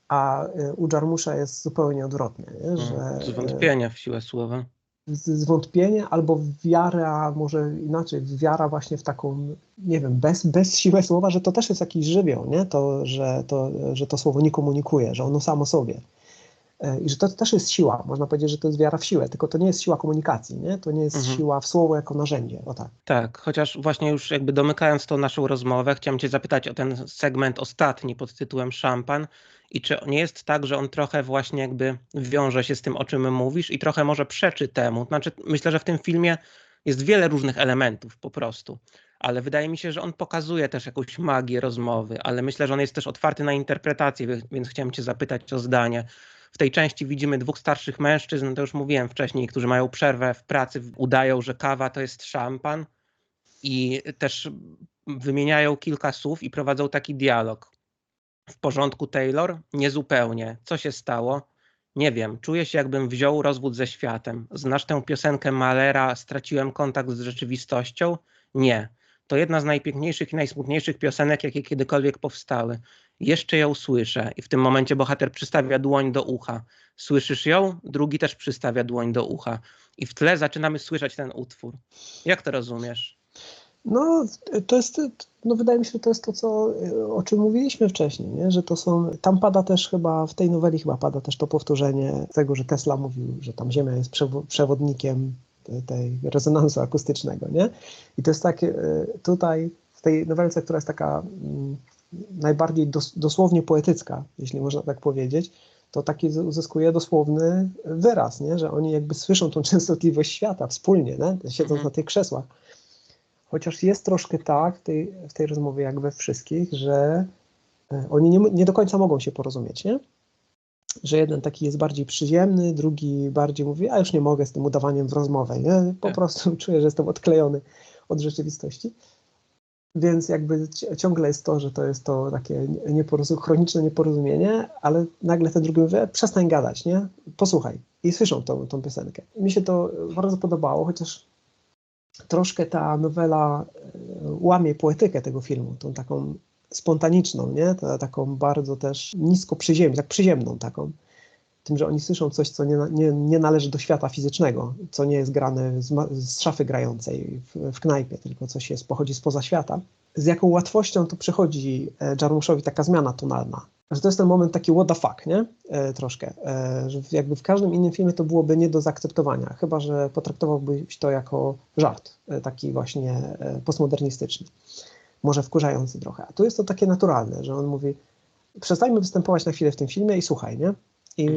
A u Jarmusza jest zupełnie odwrotnie. Nie? Że, zwątpienia w siłę słowa. Zwątpienie albo wiara, może inaczej, wiara właśnie w taką, nie wiem, bez siły słowa, że to też jest jakiś żywioł, nie? Że to słowo nie komunikuje, że ono samo sobie. I że to też jest siła, można powiedzieć, że to jest wiara w siłę, tylko to nie jest siła komunikacji, nie? To nie jest siła w słowo jako narzędzie, o tak. Tak, chociaż właśnie już jakby domykając tą naszą rozmowę, chciałem cię zapytać o ten segment ostatni pod tytułem Szampan i czy nie jest tak, że on trochę właśnie jakby wiąże się z tym, o czym mówisz i trochę może przeczy temu. Znaczy, myślę, że w tym filmie jest wiele różnych elementów po prostu, ale wydaje mi się, że on pokazuje też jakąś magię rozmowy, ale myślę, że on jest też otwarty na interpretację, więc chciałem cię zapytać o zdanie. W tej części widzimy dwóch starszych mężczyzn, to już mówiłem wcześniej, którzy mają przerwę w pracy, udają, że kawa to jest szampan i też wymieniają kilka słów i prowadzą taki dialog. W porządku, Taylor? Niezupełnie. Co się stało? Nie wiem, czuję się, jakbym wziął rozwód ze światem. Znasz tę piosenkę Mahlera Straciłem kontakt z rzeczywistością? Nie. To jedna z najpiękniejszych i najsmutniejszych piosenek, jakie kiedykolwiek powstały. Jeszcze ją słyszę i w tym momencie bohater przystawia dłoń do ucha. Słyszysz ją? Drugi też przystawia dłoń do ucha. I w tle zaczynamy słyszeć ten utwór. Jak to rozumiesz? No, wydaje mi się, że to jest to, o czym mówiliśmy wcześniej, nie? Że tam pada też chyba, w tej noweli chyba pada też to powtórzenie tego, że Tesla mówił, że tam Ziemia jest przewodnikiem tej rezonansu akustycznego, nie? I to jest takie, tutaj w tej nowelce, która jest taka najbardziej dosłownie poetycka, jeśli można tak powiedzieć, to taki uzyskuje dosłowny wyraz, nie? Że oni jakby słyszą tą częstotliwość świata wspólnie, nie? Siedząc na tych krzesłach. Chociaż jest troszkę tak w tej rozmowie, jak we wszystkich, że oni nie do końca mogą się porozumieć, nie? Że jeden taki jest bardziej przyziemny, drugi bardziej mówi, a już nie mogę z tym udawaniem w rozmowę, nie? Po prostu czuję, że jestem odklejony od Więc jakby ciągle jest to, że to jest to takie chroniczne nieporozumienie, ale nagle ten drugi mówi, przestań gadać, nie? Posłuchaj. I słyszą tą piosenkę. I mi się to bardzo podobało, chociaż troszkę ta nowela łamie poetykę tego filmu, tą taką spontaniczną, nie? Taką bardzo też nisko przyziemną taką. Tym, że oni słyszą coś, co nie należy do świata fizycznego, co nie jest grane z szafy grającej w knajpie, tylko coś pochodzi spoza świata. Z jaką łatwością to przychodzi Jarmuszowi taka zmiana tonalna. Że to jest ten moment taki what the fuck, nie? Troszkę. Że jakby w każdym innym filmie to byłoby nie do zaakceptowania, chyba że potraktowałbyś to jako żart, taki właśnie postmodernistyczny. Może wkurzający trochę. A tu jest to takie naturalne, że on mówi, przestańmy występować na chwilę w tym filmie i słuchaj, nie? I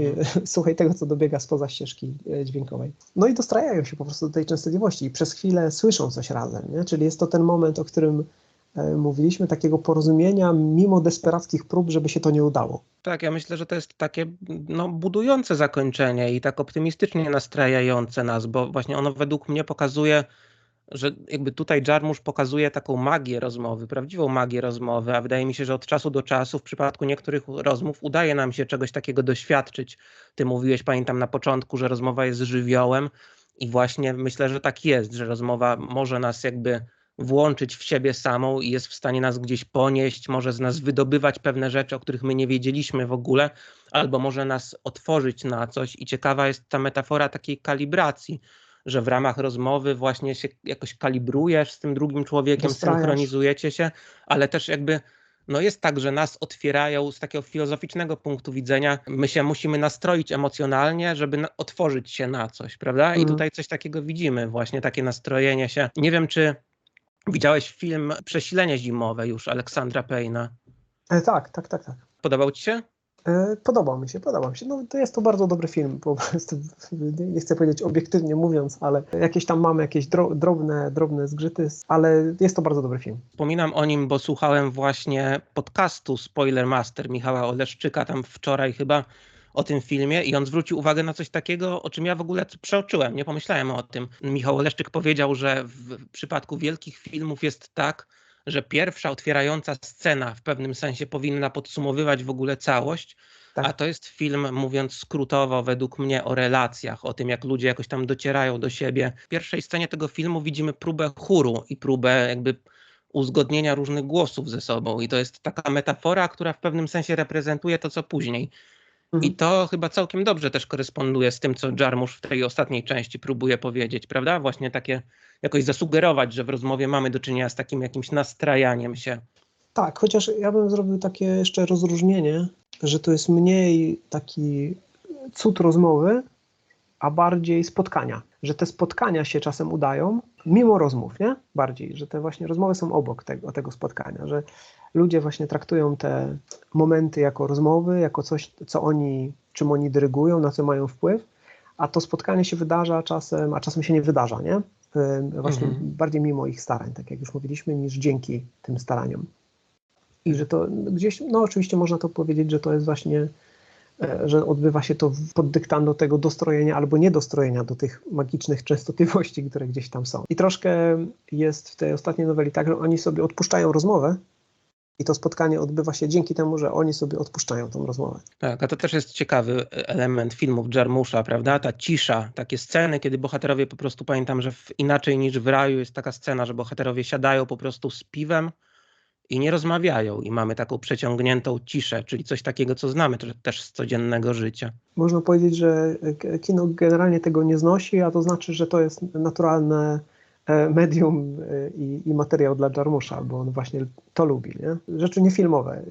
słuchaj tego, co dobiega spoza ścieżki dźwiękowej. No i dostrajają się po prostu do tej częstotliwości i przez chwilę słyszą coś razem, nie? Czyli jest to ten moment, o którym mówiliśmy, takiego porozumienia mimo desperackich prób, żeby się to nie udało. Tak, ja myślę, że to jest takie budujące zakończenie i tak optymistycznie nastrajające nas, bo właśnie ono według mnie pokazuje, że jakby tutaj Jarmusch pokazuje taką magię rozmowy, prawdziwą magię rozmowy, a wydaje mi się, że od czasu do czasu w przypadku niektórych rozmów udaje nam się czegoś takiego doświadczyć. Ty mówiłeś, pamiętam na początku, że rozmowa jest żywiołem i właśnie myślę, że tak jest, że rozmowa może nas jakby włączyć w siebie samą i jest w stanie nas gdzieś ponieść, może z nas wydobywać pewne rzeczy, o których my nie wiedzieliśmy w ogóle, albo może nas otworzyć na coś i ciekawa jest ta metafora takiej kalibracji, że w ramach rozmowy właśnie się jakoś kalibrujesz z tym drugim człowiekiem, synchronizujecie się, ale też jakby jest tak, że nas otwierają z takiego filozoficznego punktu widzenia. My się musimy nastroić emocjonalnie, żeby otworzyć się na coś, prawda? I tutaj coś takiego widzimy, właśnie takie nastrojenie się. Nie wiem, czy widziałeś film Przesilenie zimowe już Aleksandra Payne'a? Tak. Podobał ci się? Podobał mi się. No, to jest to bardzo dobry film, po prostu nie chcę powiedzieć obiektywnie mówiąc, ale jakieś tam mamy jakieś drobne zgrzyty, ale jest to bardzo dobry film. Wspominam o nim, bo słuchałem właśnie podcastu Spoiler Master Michała Oleszczyka tam wczoraj chyba o tym filmie i on zwrócił uwagę na coś takiego, o czym ja w ogóle przeoczyłem, nie pomyślałem o tym. Michał Oleszczyk powiedział, że w przypadku wielkich filmów jest tak, że pierwsza otwierająca scena w pewnym sensie powinna podsumowywać w ogóle całość, a to jest film, mówiąc skrótowo, według mnie o relacjach, o tym jak ludzie jakoś tam docierają do siebie. W pierwszej scenie tego filmu widzimy próbę chóru i próbę jakby uzgodnienia różnych głosów ze sobą i to jest taka metafora, która w pewnym sensie reprezentuje to, co później. I to chyba całkiem dobrze też koresponduje z tym, co Jarmusch w tej ostatniej części próbuje powiedzieć, prawda? Właśnie takie jakoś zasugerować, że w rozmowie mamy do czynienia z takim jakimś nastrajaniem się. Tak, chociaż ja bym zrobił takie jeszcze rozróżnienie, że to jest mniej taki cud rozmowy, a bardziej spotkania. Że te spotkania się czasem udają, mimo rozmów, nie? Bardziej, że te właśnie rozmowy są obok tego spotkania, że ludzie właśnie traktują te momenty jako rozmowy, jako coś, czym oni dyrygują, na co mają wpływ, a to spotkanie się wydarza czasem, a czasem się nie wydarza, nie? Właśnie bardziej mimo ich starań, tak jak już mówiliśmy, niż dzięki tym staraniom. I że to gdzieś, oczywiście można to powiedzieć, że to jest właśnie, że odbywa się to pod dyktando tego dostrojenia albo niedostrojenia do tych magicznych częstotliwości, które gdzieś tam są. I troszkę jest w tej ostatniej noweli tak, że oni sobie odpuszczają rozmowę i to spotkanie odbywa się dzięki temu, że oni sobie odpuszczają tą rozmowę. Tak, a to też jest ciekawy element filmów Jarmusza, prawda? Ta cisza, takie sceny, kiedy bohaterowie po prostu, pamiętam, że inaczej niż w Raju jest taka scena, że bohaterowie siadają po prostu z piwem i nie rozmawiają i mamy taką przeciągniętą ciszę, czyli coś takiego, co znamy też z codziennego życia. Można powiedzieć, że kino generalnie tego nie znosi, a to znaczy, że to jest naturalne medium i materiał dla Jarmusza, bo on właśnie to lubi, nie? Rzeczy niefilmowe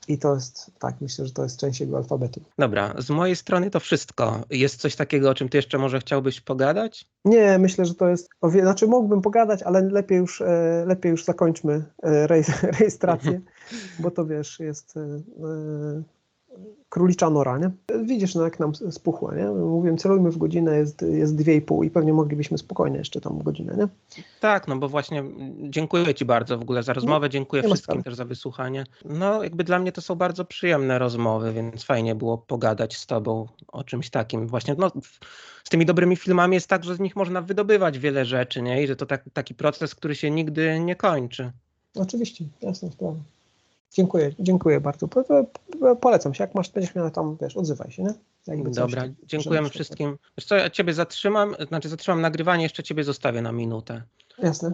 i to jest, tak, myślę, że to jest część jego alfabetu. Dobra, z mojej strony to wszystko. Jest coś takiego, o czym ty jeszcze może chciałbyś pogadać? Nie, myślę, że to jest, znaczy mógłbym pogadać, ale lepiej już zakończmy rejestrację, bo to wiesz, jest królicza nora, nie? Widzisz, jak nam spuchło, nie? Mówiłem, celujmy w godzinę, jest 2,5 i pewnie moglibyśmy spokojnie jeszcze tam godzinę, nie? Tak, bo właśnie dziękuję ci bardzo w ogóle za rozmowę, dziękuję wszystkim też za wysłuchanie. Jakby dla mnie to są bardzo przyjemne rozmowy, więc fajnie było pogadać z tobą o czymś takim. Właśnie z tymi dobrymi filmami jest tak, że z nich można wydobywać wiele rzeczy, nie? I że to taki proces, który się nigdy nie kończy. Oczywiście, jasna sprawa. Dziękuję bardzo. Polecam się, jak będziesz miał tam, wiesz, odzywaj się, nie? Dobra, dziękujemy wszystkim. Wiesz co, ja ciebie zatrzymam nagrywanie, jeszcze ciebie zostawię na minutę. Jasne.